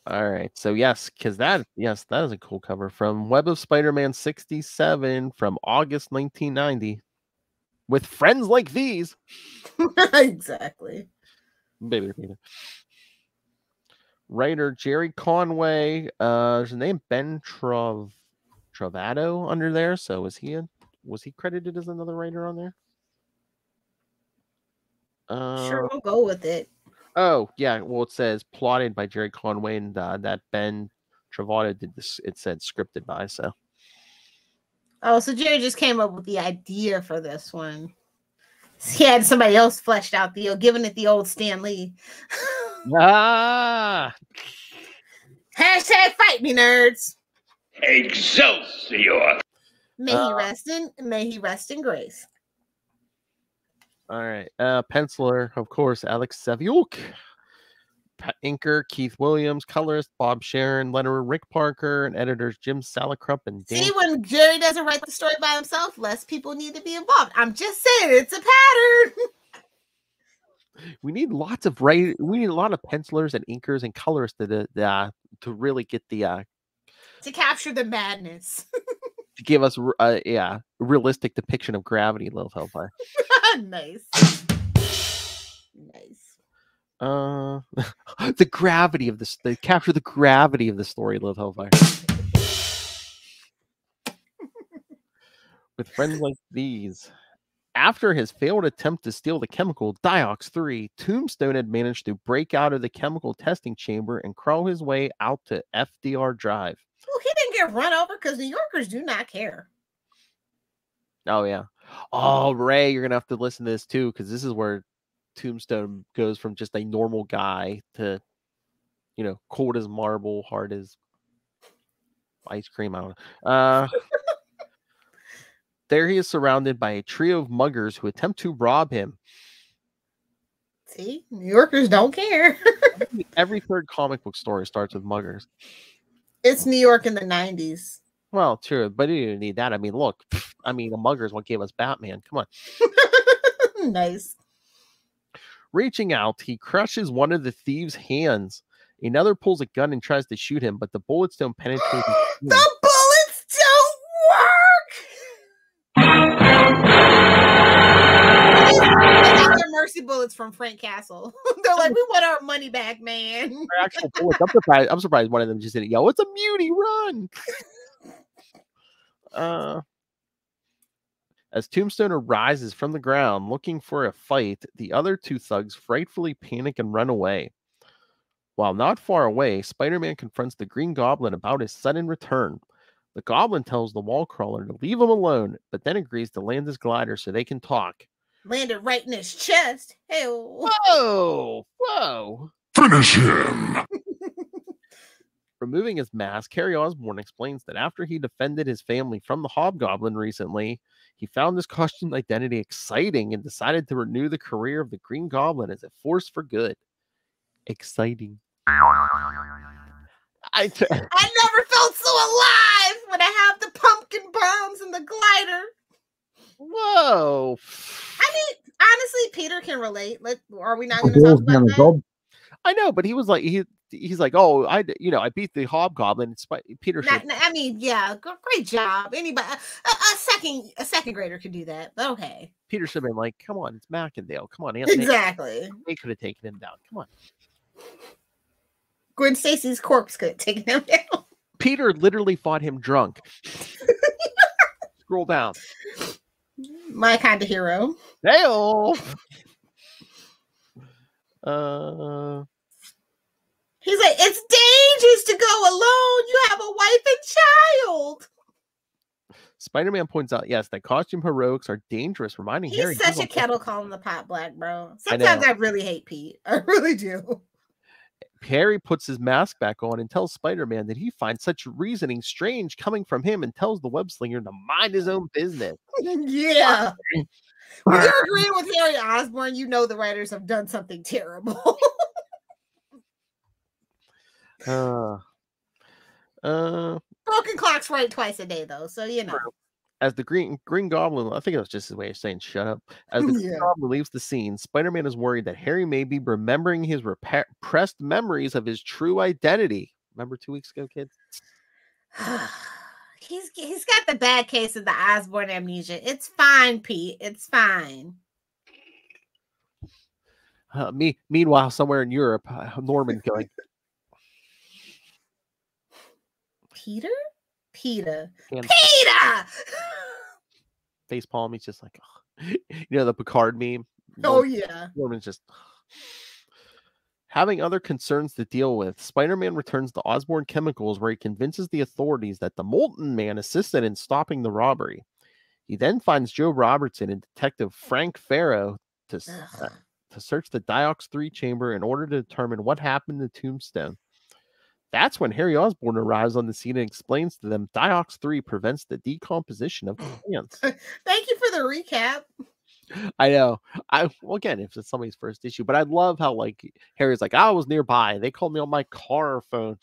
All right. So yes, because that is a cool cover from Web of Spider-Man 67 from August 1990. With friends like these. Exactly. Baby. Writer Jerry Conway. There's a name Ben Travado under there. So was he credited as another writer on there? Sure, we'll go with it. Oh yeah, well it says plotted by Jerry Conway and that Ben Travado did this. It said scripted by so. Oh, so Jerry just came up with the idea for this one. He had somebody else fleshed out giving it the old Stan Lee. #fight me, nerds. Excelsior. May he rest in grace. All right. Penciler, of course, Alex Saviuk. Inker, Keith Williams. Colorist, Bob Sharon. Letterer, Rick Parker. And editors, Jim Salicrup and Dan. See, when Jerry doesn't write the story by himself, less people need to be involved. I'm just saying, it's a pattern. We need lots of We need a lot of pencilers and inkers and colorists to really get the to capture the madness. To give us a realistic depiction of gravity, Lilith Hellfire. Nice. The gravity of this. They capture the gravity of the story, Lilith Hellfire. With friends like these. After his failed attempt to steal the chemical Diox 3, Tombstone had managed to break out of the chemical testing chamber and crawl his way out to FDR Drive. Oh, he didn't get run over because New Yorkers do not care. Oh yeah. Oh, Ray, you're gonna have to listen to this too, because this is where Tombstone goes from just a normal guy to, cold as marble, hard as ice cream. I don't know. There he is surrounded by a trio of muggers who attempt to rob him. See, New Yorkers don't care. Every third comic book story starts with muggers. It's New York in the 90s. Well, true, but you didn't need that. I mean, look, the muggers what gave us Batman. Come on. Nice. Reaching out, he crushes one of the thieves' hands. Another pulls a gun and tries to shoot him, but the bullets don't penetrate his skin. The bullets don't work! They got their mercy bullets from Frank Castle. They're like, we want our money back, man. They're actual bullets. I'm surprised one of them just didn't yell, "It's a mutie, run!" As Tombstone rises from the ground looking for a fight, the other two thugs frightfully panic and run away. While not far away, Spider-Man confronts the Green Goblin about his sudden return. The Goblin tells the wall crawler to leave him alone, but then agrees to land his glider so they can talk. Landed right in his chest. Hell. Whoa! Finish him! Removing his mask, Harry Osborn explains that after he defended his family from the Hobgoblin recently, he found his costume identity exciting and decided to renew the career of the Green Goblin as a force for good. Exciting. I never felt so alive when I have the pumpkin bombs and the glider. Whoa. I mean, honestly, Peter can relate. Are we not going to talk about that? I know, but he was like, he's like, oh, I beat the Hobgoblin. Peter should. I mean, yeah, great job. Anybody, a second grader could do that. But okay. Peter should have been like, come on, it's Mackendale. Come on, Aunt exactly. They could have taken him down. Come on. Gwen Stacy's corpse could have taken him down. Peter literally fought him drunk. Scroll down. My kind of hero. Hey-o! He's like, it's dangerous to go alone. You have a wife and child. Spider-Man points out, yes, that costume heroics are dangerous, reminding Harry. He's such a kettle calling the pot black, bro. Sometimes I really hate Pete. I really do. Harry puts his mask back on and tells Spider-Man that he finds such reasoning strange coming from him and tells the web-slinger to mind his own business. Yeah. When you're agreeing with Harry Osborn, you know the writers have done something terrible. Broken clock's right twice a day, though, so you know. As the Green Goblin, I think it was just his way of saying shut up. As the Green Goblin leaves the scene, Spider-Man is worried that Harry may be remembering his repressed memories of his true identity. Remember 2 weeks ago, kids? He's got the bad case of the Osborn amnesia. It's fine, Pete. It's fine. Meanwhile, somewhere in Europe, Norman going, Peter? Face palm. He's just like, the Picard meme. Oh yeah. Norman's just having other concerns to deal with. Spider-Man returns to Osborn Chemicals, where he convinces the authorities that the Molten Man assisted in stopping the robbery. He then finds Joe Robertson and Detective Frank Farrow to search the Diox 3 chamber in order to determine what happened to Tombstone. That's when Harry Osborn arrives on the scene and explains to them Diox 3 prevents the decomposition of plants. Thank you for the recap. I know. Again, if it's somebody's first issue, but I love how Harry's like, I was nearby. They called me on my car phone.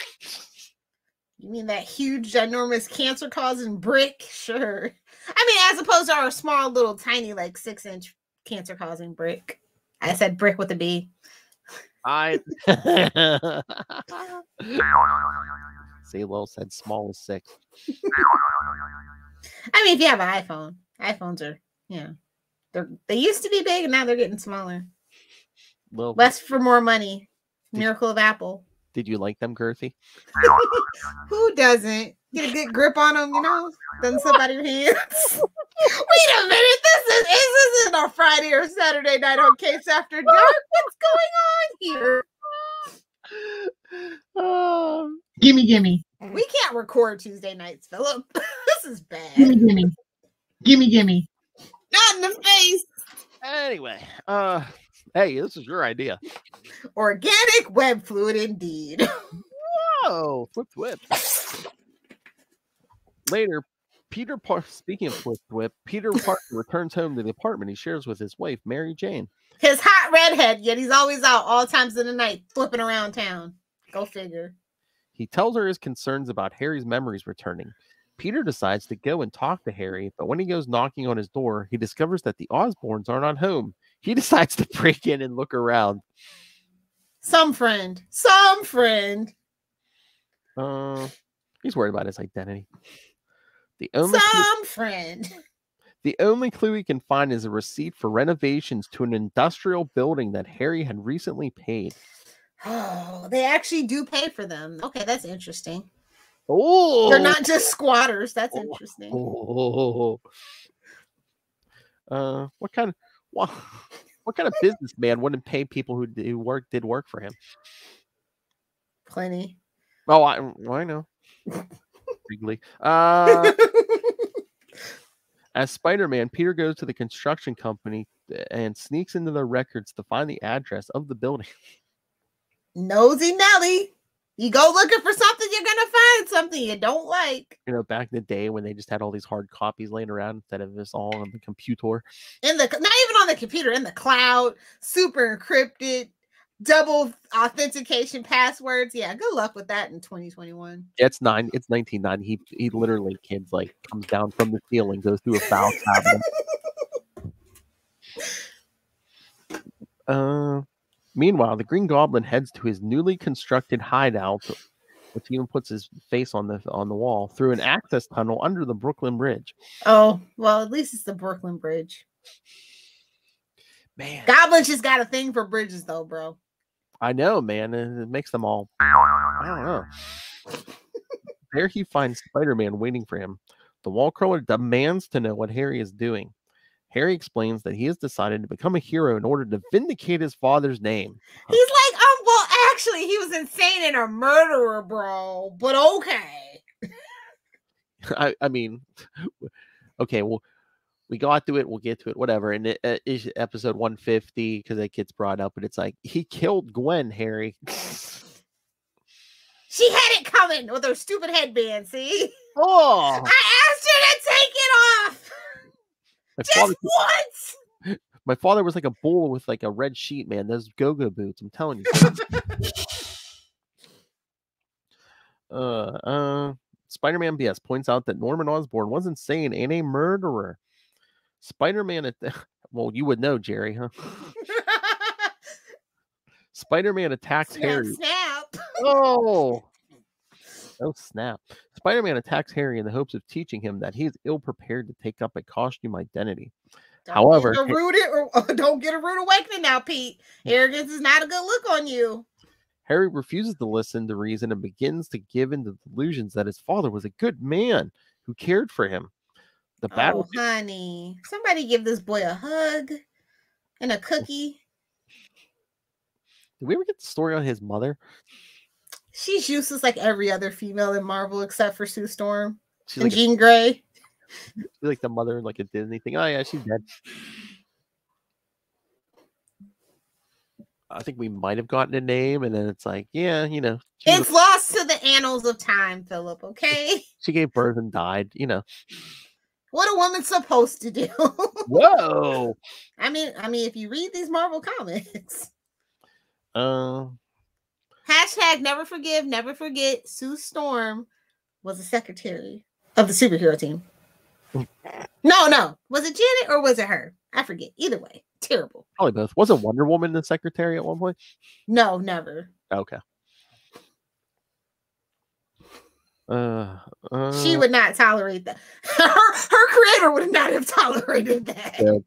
You mean that huge, ginormous cancer-causing brick? Sure. I mean, as opposed to our small, little, tiny, 6-inch cancer-causing brick. I said brick with a B. Say Lil said small as 6. I mean, if you have an iPhones are, they used to be big and now they're getting smaller. Less for more money. Miracle of Apple. Did you like them, girthy? Who doesn't? Get a good grip on them, Doesn't slip out of your hands. Wait a minute. This isn't a Friday or Saturday night on Capes After Dark. What's going on here? Gimme. We can't record Tuesday nights, Philip. This is bad. Gimme. Gimme. Not in the face. Anyway, hey, this is your idea. Organic web fluid, indeed. Whoa, whip. Later, speaking of whip, Peter Parker returns home to the apartment he shares with his wife, Mary Jane. His hot redhead, yet he's always out all times of the night, flipping around town. Go figure. He tells her his concerns about Harry's memories returning. Peter decides to go and talk to Harry, but when he goes knocking on his door, he discovers that the Osborns aren't on home. He decides to break in and look around. Some friend. He's worried about his identity. The only clue he can find is a receipt for renovations to an industrial building that Harry had recently paid. Oh, they actually do pay for them. Okay, that's interesting. Oh, they're not just squatters. That's interesting. What kind of businessman wouldn't pay people who did work for him? Plenty. Oh, I know. Wrigley. As Spider-Man, Peter goes to the construction company and sneaks into their records to find the address of the building. Nosy Nelly. You go looking for something, you're going to find something you don't like. You know, back in the day when they just had all these hard copies laying around instead of this all on the computer. Not even on the computer, in the cloud, super encrypted, double authentication passwords. Yeah, good luck with that in 2021. It's 1990. He literally, kids, like, comes down from the ceiling, goes through a file cabinet. Meanwhile, the Green Goblin heads to his newly constructed hideout, which even puts his face on the wall, through an access tunnel under the Brooklyn Bridge. Oh, well, at least it's the Brooklyn Bridge. Man, Goblins just got a thing for bridges, though, bro. I know, man. It makes them all. I don't know. There he finds Spider-Man waiting for him. The wall crawler demands to know what Harry is doing. Harry explains that he has decided to become a hero in order to vindicate his father's name. He's like, well, actually, he was insane and a murderer, bro. But okay. I mean, okay, well, we got to it. We'll get to it, whatever. And it is episode 150 because that gets brought up, but it's like, he killed Gwen, Harry. She had it coming with her stupid headband, see? Oh! I asked her to take it off! Just once! My father was like a bull with like a red sheet, man. Those go-go boots, I'm telling you. Spider-Man BS points out that Norman Osborn was insane and a murderer. Spider-Man well, you would know, Jerry, huh? Spider-Man attacks Harry. Snap. Oh snap. Spider-Man attacks Harry in the hopes of teaching him that he is ill-prepared to take up a costume identity. However, don't get a rude awakening now, Pete. Arrogance is not a good look on you. Harry refuses to listen to reason and begins to give in to delusions that his father was a good man who cared for him. The battle. Oh, honey. Somebody give this boy a hug and a cookie. Did we ever get the story on his mother? She's useless like every other female in Marvel except for Sue Storm. She's and like Jean Grey. She's like the mother in like a Disney thing. Oh yeah, she's dead. I think we might have gotten a name, and then it's like, yeah, you know. It's lost to the annals of time, Philip, okay? She gave birth and died, you know. What a woman's supposed to do. Whoa. I mean, if you read these Marvel comics. Hashtag never forgive, never forget. Sue Storm was the secretary of the superhero team. No. Was it Janet or was it her? I forget. Either way. Terrible. Probably both. Wasn't Wonder Woman the secretary at one point? No, never. Okay. She would not tolerate that. Her creator would not have tolerated that. Yeah.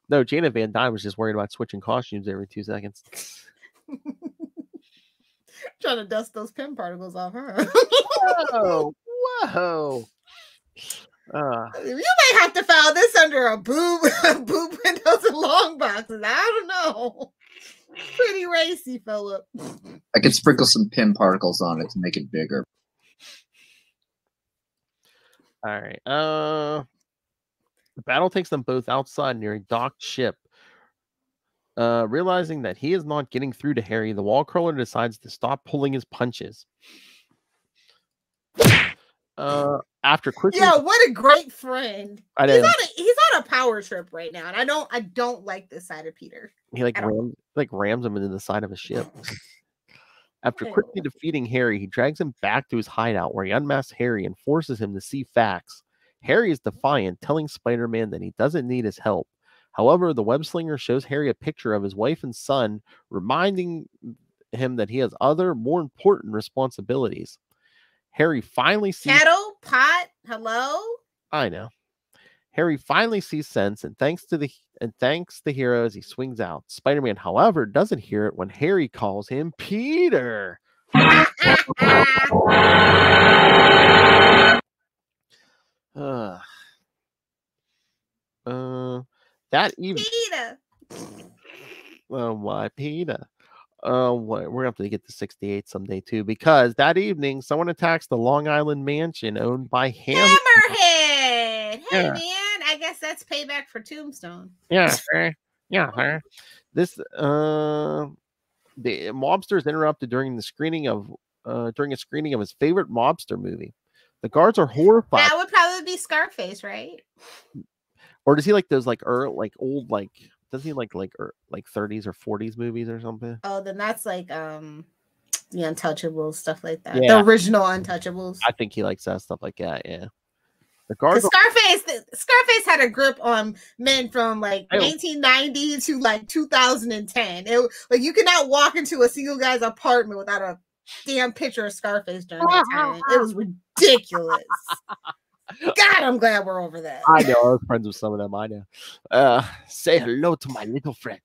No, Janet Van Dyne was just worried about switching costumes every 2 seconds. Trying to dust those pin particles off her. Whoa. You may have to file this under a boob windows and long boxes. I don't know. Pretty racy, Philip. I could sprinkle some pin particles on it to make it bigger. All right. The battle takes them both outside near a docked ship. Realizing that he is not getting through to Harry, the wall crawler decides to stop pulling his punches. After quickly, Yeah, what a great friend. I know. He's on a power trip right now, and I don't like this side of Peter. He rams him into the side of a ship. After quickly defeating Harry, he drags him back to his hideout where he unmasks Harry and forces him to see facts. Harry is defiant, telling Spider-Man that he doesn't need his help. However, the web-slinger shows Harry a picture of his wife and son, reminding him that he has other, more important responsibilities. Harry finally sees... Kettle, pot, hello? I know. Harry finally sees sense and thanks the hero as he swings out. Spider-Man, however, doesn't hear it when Harry calls him Peter. That evening. Peter. Oh, why Peter? We're gonna have to get to 68 someday too, because that evening someone attacks the Long Island mansion owned by Hammerhead. Hey man, I guess that's payback for Tombstone. Yeah, yeah. This the mobster is interrupted during a screening of his favorite mobster movie. The guards are horrified. That would probably be Scarface, right? Or does he like those old does he like 30s or 40s movies or something? Oh, then that's like the Untouchables, stuff like that. Yeah. The original Untouchables. I think he likes that stuff like that. Yeah. The guards. Scarface had a grip on men from like 1990 to like 2010. You could not walk into a single guy's apartment without a damn picture of Scarface during that time. It was ridiculous. God, I'm glad we're over that. I know. I was friends with some of them. I know. Say hello to my little friend.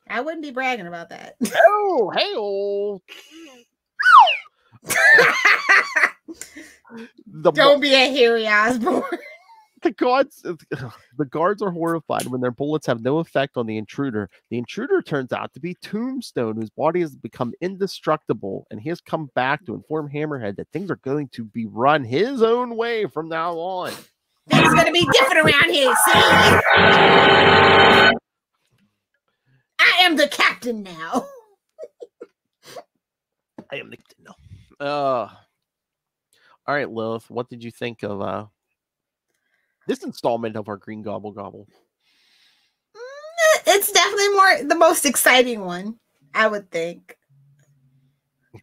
I wouldn't be bragging about that. Oh, hey, don't be a Harry Osborn. The guards are horrified when their bullets have no effect on the intruder. The intruder turns out to be Tombstone, whose body has become indestructible, and he has come back to inform Hammerhead that things are going to be run his own way from now on. Things are going to be different around here, see? I am the captain now. I am the captain now. All right, Lilith, what did you think of this installment of our Green Gobble? It's definitely the most exciting one, I would think.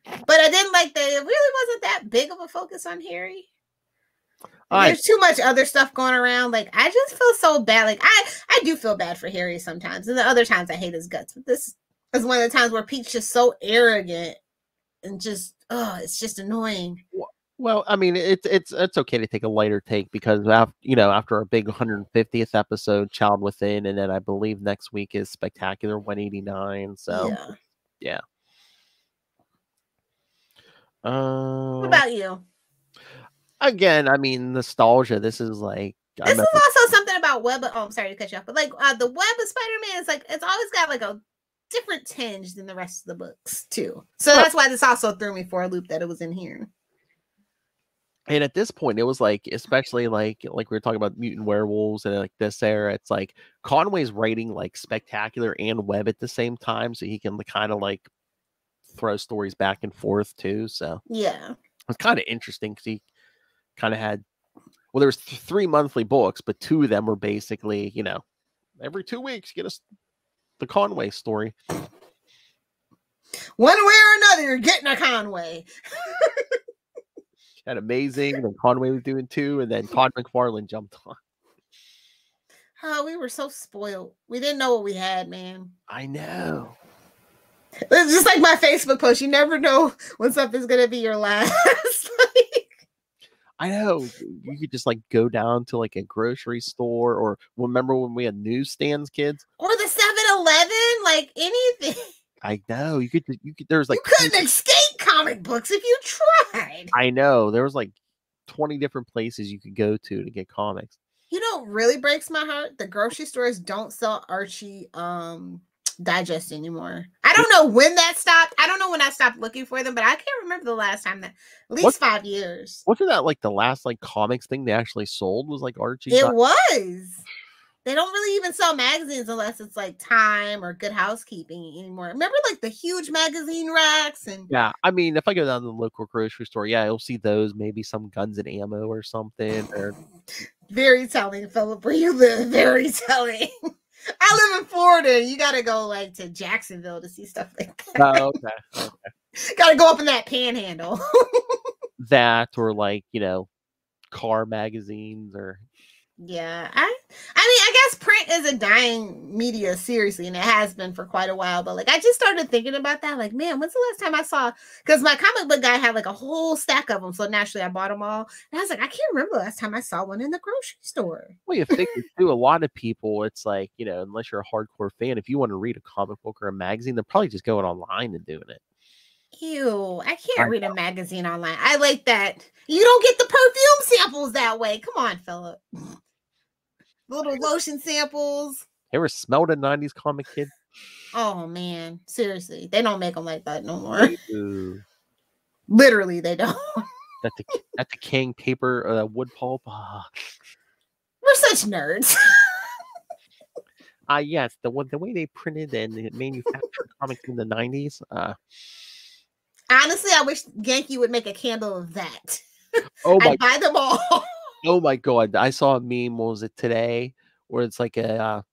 But I didn't like that it really wasn't that big of a focus on Harry. There's too much other stuff going around. Like, I just feel so bad. Like, I do feel bad for Harry sometimes. And the other times I hate his guts. But this is one of the times where Pete's just so arrogant and just, it's just annoying. Well, I mean, it's okay to take a lighter take because after our big 150th episode, Child Within, and then I believe next week is Spectacular 189. So, yeah. What about you? Again, I mean, nostalgia. This is like this is also something about Web. Oh, I'm sorry to cut you off, but like the Web of Spider-Man is like it's always got like a different tinge than the rest of the books too. So that's why this also threw me for a loop that it was in here. And at this point, it was like, especially like we were talking about mutant werewolves and like this era, it's like Conway's writing like Spectacular and Web at the same time, so he can kind of like throw stories back and forth too. So yeah, it's kind of interesting because he kind of had, well, there was 3 monthly books, but 2 of them were basically, every 2 weeks get us the Conway story. One way or another, you're getting a Conway. Had Amazing, and then Conway was doing 2, and then Todd McFarlane jumped on. Oh, we were so spoiled. We didn't know what we had, man. I know. It's just like my Facebook post. You never know when something's going to be your last. I know. You could just like go down to like a grocery store, or remember when we had newsstands, kids? Or the 7-Eleven, like anything. I know. You could there's like you couldn't escape comic books if you tried. I know. There was like 20 different places you could go to get comics. You know what really breaks my heart? The grocery stores don't sell Archie digest anymore. I don't know when that stopped. I don't know when I stopped looking for them, but I can't remember the last time at least 5 years. Wasn't that like the last like comics thing they actually sold was like Archie? It was. They don't really even sell magazines unless it's like Time or Good Housekeeping anymore. Remember like the huge magazine racks? And yeah, I mean, if I go down to the local grocery store, yeah, you'll see those, maybe some Guns and Ammo or something. Or very telling, Philip, where you live. Very telling. I live in Florida. You got to go like to Jacksonville to see stuff like that. Oh, okay. Got to go up in that panhandle. That or like, you know, car magazines or. Yeah, I mean, I guess print is a dying media, seriously, and it has been for quite a while. But like, I just started thinking about that. Like, man, when's the last time I saw? Because my comic book guy had like a whole stack of them, so naturally I bought them all. And I was like, I can't remember the last time I saw one in the grocery store. Well, you figure too, a lot of people, it's like, you know, unless you're a hardcore fan, if you want to read a comic book or a magazine, they're probably just going online and doing it. Ew, I can't read a magazine online. I like that. You don't get the perfume samples that way. Come on, Philip. Little lotion samples. You ever smelled a 90s comic, kid? Oh, man. Seriously. They don't make them like that no more. Ooh. Literally, they don't. That the King paper wood pulp. We're such nerds. Yes, the way they printed and manufactured comics in the 90s. Honestly, I wish Genki would make a candle of that. Oh my! I'd buy them all. Oh my god! I saw a meme. What was it today? Where it's like a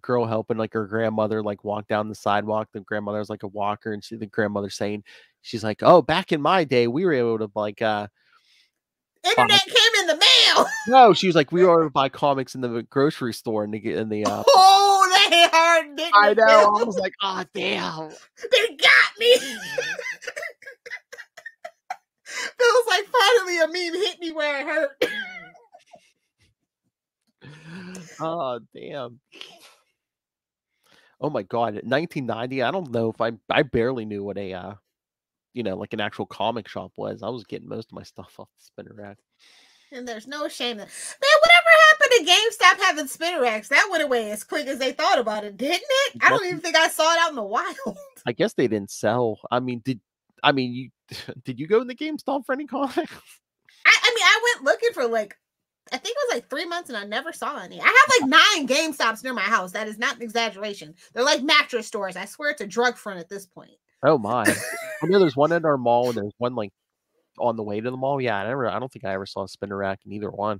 girl helping like her grandmother like walk down the sidewalk. The grandmother's like a walker, and the grandmother saying, she's like, "Oh, back in my day, we were able to like internet came in the mail." No, she was like, we were able to buy comics in the grocery store and the Oh, they hard. I know. I was like, oh damn, they got me. Feels like finally a meme hit me where it hurt. Oh damn. Oh my god. 1990. I don't know if I barely knew what a you know, like an actual comic shop was. I was getting most of my stuff off the spinner rack. And there's no shame that whatever happened to GameStop having spinner racks, that went away as quick as they thought about it, didn't it? I don't even think I saw it out in the wild. I guess they didn't sell. I mean, did you go in the GameStop for any comics? I mean, I went looking for like, I think it was like 3 months and I never saw any. I have like 9 GameStops near my house. That is not an exaggeration. They're like mattress stores. I swear it's a drug front at this point. Oh my. I know there's one at our mall and there's one like on the way to the mall. Yeah, I don't think I ever saw a spinner rack in either one.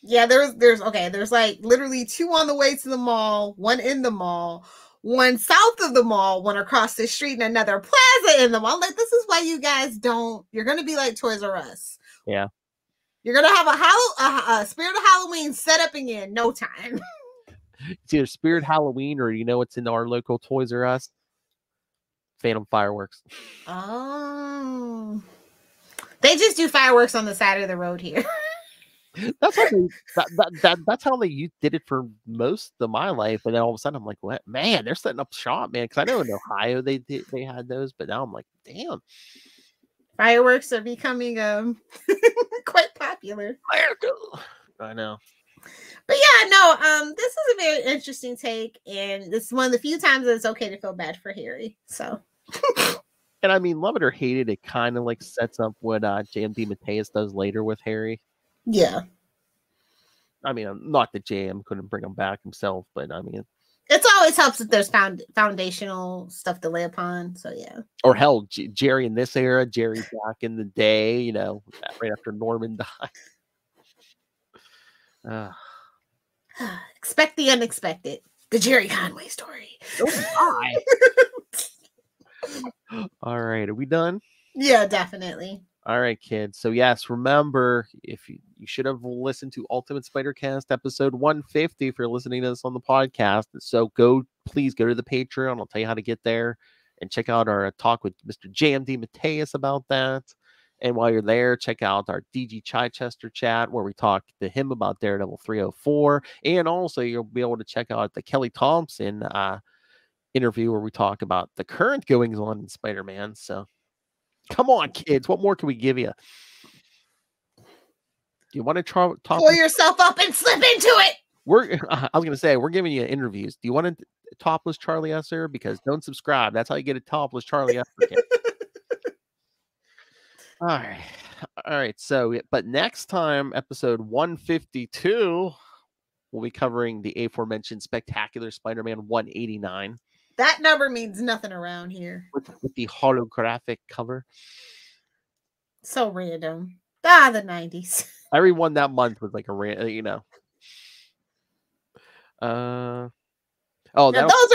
Yeah, there's like literally 2 on the way to the mall, 1 in the mall, 1 south of the mall, 1 across the street, and another plaza in the mall. Like, this is why you guys you're gonna be like Toys R Us. Yeah. You're gonna have a Spirit of Halloween set up in no time. It's either Spirit Halloween or you know what's in our local Toys R Us? Phantom fireworks. Oh. They just do fireworks on the side of the road here. That's how that's how they did it for most of my life, and then all of a sudden I'm like, "What, man? They're setting up shop, man." Because I know in Ohio they had those, but now I'm like, "Damn, fireworks are becoming quite popular." I know. But yeah, no, this is a very interesting take, and this is one of the few times that it's okay to feel bad for Harry. So. And I mean, love it or hate it, it kind of like sets up what JMD Mateus does later with Harry. Yeah. I mean, not that JM couldn't bring him back himself, but I mean, it always helps if there's foundational stuff to lay upon. So yeah. Or hell, Jerry in this era, Jerry back in the day, you know, right after Norman died. Expect the unexpected. The Jerry Conway story. Oh my. All right, are we done? Yeah, definitely. All right, kids. So yes, remember, if you should have listened to Ultimate Spider-Cast episode 150 if you're listening to this on the podcast. So please go to the Patreon. I'll tell you how to get there and check out our talk with Mr. JMD Mateus about that. And while you're there, check out our DG Chichester chat where we talk to him about Daredevil 304. And also you'll be able to check out the Kelly Thompson interview where we talk about the current goings on in Spider-Man. So come on, kids. What more can we give you? You want to talk? Pull yourself up and slip into it. I was gonna say we're giving you interviews. Do you want a topless Charlie Esser? Because don't subscribe. That's how you get a topless Charlie Esser. All right. So, but next time, episode 152, we'll be covering the aforementioned Spectacular Spider-Man 189. That number means nothing around here. With the holographic cover. So random. The 90s. Everyone that month was like Now, those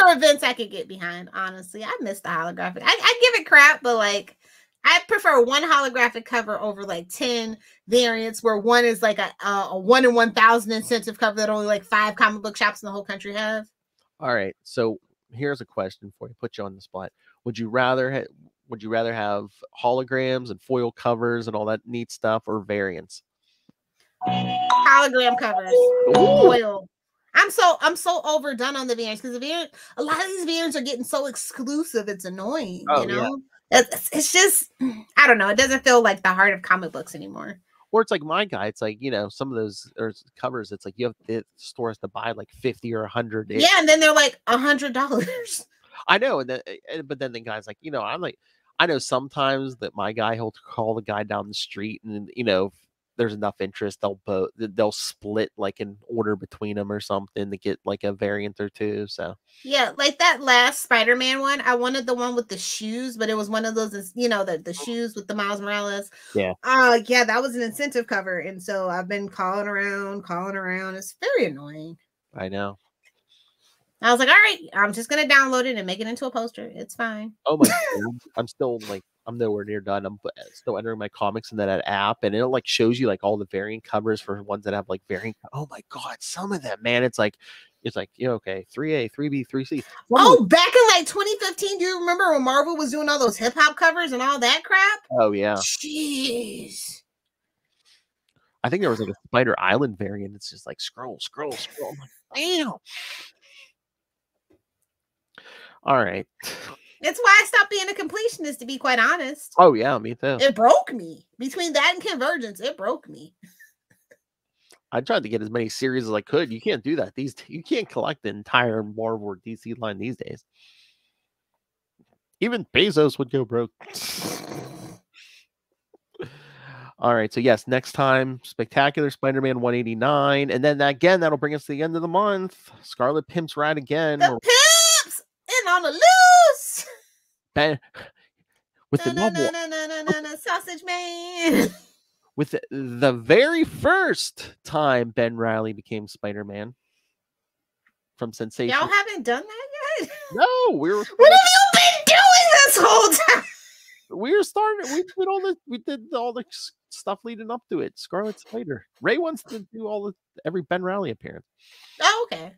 are events I could get behind, honestly. I miss the holographic. I give it crap, but like I prefer one holographic cover over like 10 variants where one is like a 1 in 1,000 incentive cover that only like 5 comic book shops in the whole country have. All right. So here's a question for you. Put you on the spot. Would you rather have holograms and foil covers and all that neat stuff, or variants? Hologram covers. Foil. I'm so overdone on the variants because a lot of these variants are getting so exclusive. It's annoying. Oh, you know, it's just, I don't know. It doesn't feel like the heart of comic books anymore. Or it's like my guy. It's like, some of those covers. It's like you have the stores to buy like 50 or 100. Yeah, and then they're like $100. I know, but then the guy's like, I'm like, I know sometimes that my guy, he'll call the guy down the street, and if there's enough interest, they'll split like an order between them or something to get like a variant or two. So yeah, like that last Spider-Man one, I wanted the one with the shoes, but it was one of those, the shoes with the Miles Morales. Yeah. Yeah, that was an incentive cover, and so I've been calling around. It's very annoying. I know. I was like, all right, I'm just gonna download it and make it into a poster. It's fine. Oh my God. I'm still like, I'm nowhere near done. I'm still entering my comics in that app, and it like shows you like all the variant covers for ones that have like variant. Oh my God, some of them, man. It's like, okay, 3A, 3B, 3C. Back in like 2015, do you remember when Marvel was doing all those hip hop covers and all that crap? Oh yeah. Jeez. I think there was like a Spider Island variant. It's just like scroll. I'm like, damn. All right. It's why I stopped being a completionist, to be quite honest. Oh yeah, me too. It broke me. Between that and Convergence, it broke me. I tried to get as many series as I could. You can't do that. You can't collect the entire Marvel or DC line these days. Even Bezos would go broke. All right, so yes, next time, Spectacular Spider-Man 189, and then again, that'll bring us to the end of the month. Scarlet Pimp's right again. The Pimps in on the loose. Ben, with the Sausage Man. With the very first time Ben Reilly became Spider-Man from Sensation. Y'all haven't done that yet? No, What have you been doing this whole time? We did all the stuff leading up to it. Scarlet Spider. Ray wants to do every Ben Reilly appearance. Oh, okay.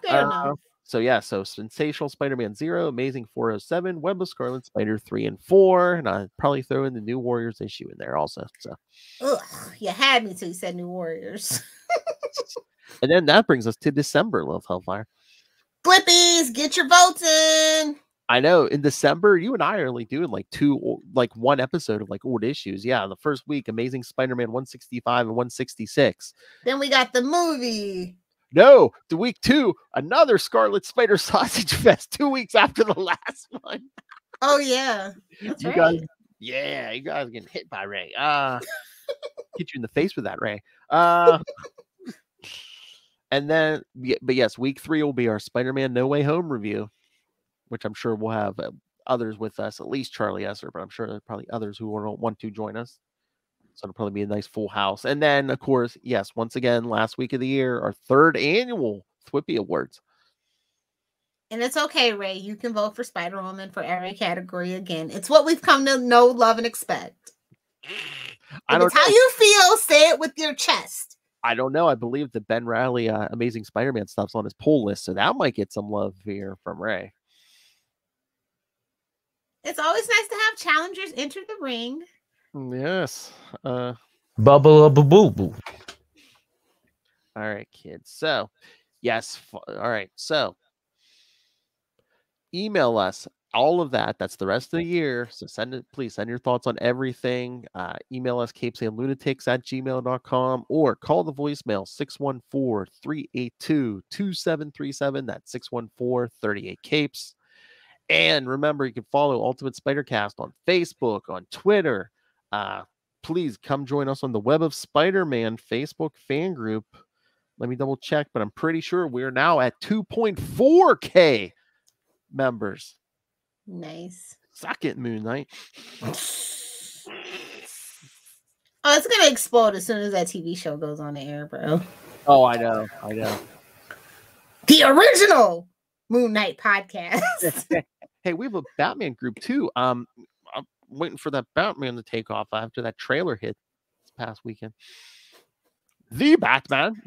Fair enough. So Sensational Spider-Man 0, Amazing 407, Web of Scarlet Spider 3 and 4, and I'd probably throw in the New Warriors issue in there also. So, you had me till you said New Warriors. And then that brings us to December, Lilith Hellfire. Flippies, get your votes in. I know in December, you and I are only doing one episode of like old issues. Yeah, the first week, Amazing Spider-Man 165 and 166. Then we got the movie. No, the week 2, another Scarlet Spider Sausage Fest 2 weeks after the last one. Oh yeah, that's you right. You guys getting hit by Ray. Hit you in the face with that, Ray. And then, but yes, week 3 will be our Spider-Man No Way Home review, which I'm sure we'll have others with us, at least Charlie Esser, but I'm sure there's probably others who will want to join us. So it'll probably be a nice full house. And then, of course, yes, once again, last week of the year, our 3rd annual Thwippy Awards. And it's okay, Ray. You can vote for Spider-Woman for every category again. It's what we've come to know, love, and expect. If it's how you feel, say it with your chest. I don't know. I believe the Ben Reilly Amazing Spider-Man stuff's on his pull list, so that might get some love here from Ray. It's always nice to have challengers enter the ring. Yes. Bubble boo boo. All right, kids. So, yes. All right. So, email us all of that. That's the rest of the year. So please send your thoughts on everything. Email us capesandlunatics@gmail.com or call the voicemail 614-382-2737. That's 614-38-CAPES. And remember, you can follow Ultimate Spidercast on Facebook, on Twitter. Please come join us on the Web of Spider-Man Facebook fan group. Let me double check, but I'm pretty sure we're now at 2.4K members. Nice. Suck it, Moon Knight. Oh, it's gonna explode as soon as that TV show goes on the air, bro. Oh, I know. The original Moon Knight podcast. Hey, we have a Batman group too. I'm waiting for that Batman to take off after that trailer hit this past weekend. The Batman.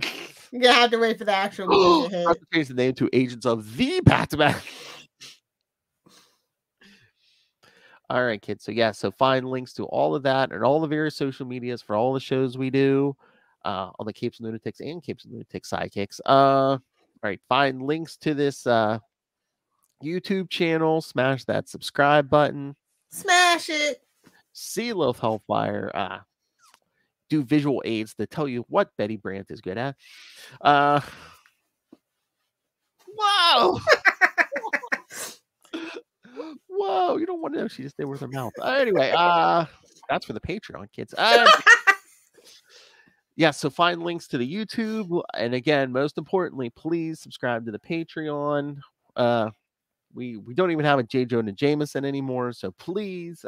You're gonna have to wait for the actual movie to hit. I have to change the name to Agents of the Batman. All right, kids. So find links to all of that and all the various social medias for all the shows we do on the Capes and Lunatics and Capes and Lunatics sidekicks. All right, find links to this YouTube channel. Smash that subscribe button. Smash it. See Lilith Hellfire. Do visual aids that tell you what Betty Brandt is good at. Wow. Whoa, you don't want to know. She just did with her mouth. Anyway, that's for the Patreon, kids. Yeah, so find links to the YouTube. And again, most importantly, please subscribe to the Patreon. We don't even have a J. Jonah Jameson anymore. So please,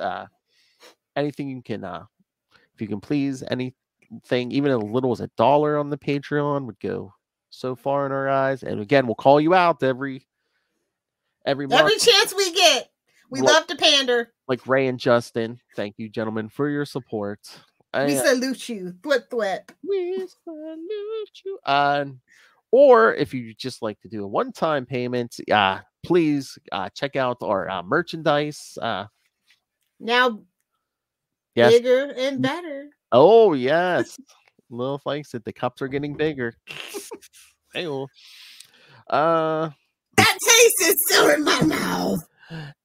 anything you can, if you can please, anything, even as little as $1 on the Patreon would go so far in our eyes. And again, we'll call you out every month. Every chance we get. We love to pander. Like Ray and Justin. Thank you, gentlemen, for your support. We salute you. Thwip. We salute you. Or if you just like to do a one-time payment, please check out our merchandise. Now, yes. Bigger and better. Oh, yes. Little likes it. The cups are getting bigger. Hey-oh. That taste is still in my mouth.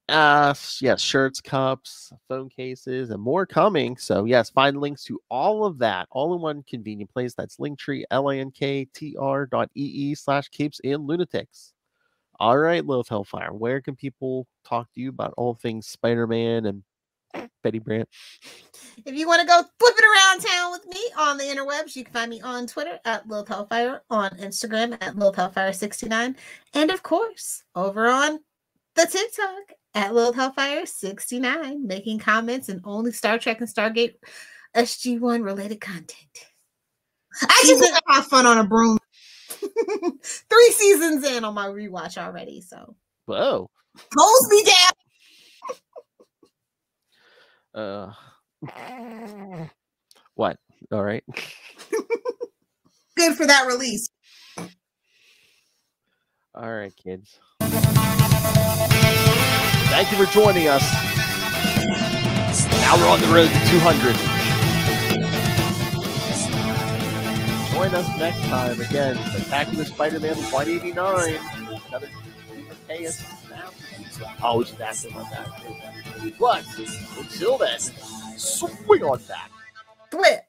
Yes, shirts, cups, phone cases, and more coming. So yes, find links to all of that all in one convenient place. That's Linktree, linktr.ee/capes and lunatics. All right, Lilith Hellfire, where can people talk to you about all things Spider-Man and Betty Brandt? If you want to go flipping around town with me on the interwebs, you can find me on Twitter at Lilith Hellfire, on Instagram at Lilith Hellfire69, and of course, over on the TikTok at Lilith Hellfire69, making comments and only Star Trek and Stargate SG-1 related content. I just want to have fun on a broom. 3 seasons in on my rewatch already, so. Whoa. Close me down. What? All right. Good for that release. All right, kids. Thank you for joining us. Now we're on the road to 200. Join us next time. Again, Spectacular Spider-Man 189. Another chaos. Oh, we should ask him about that. But until then, swing on back. Thwip.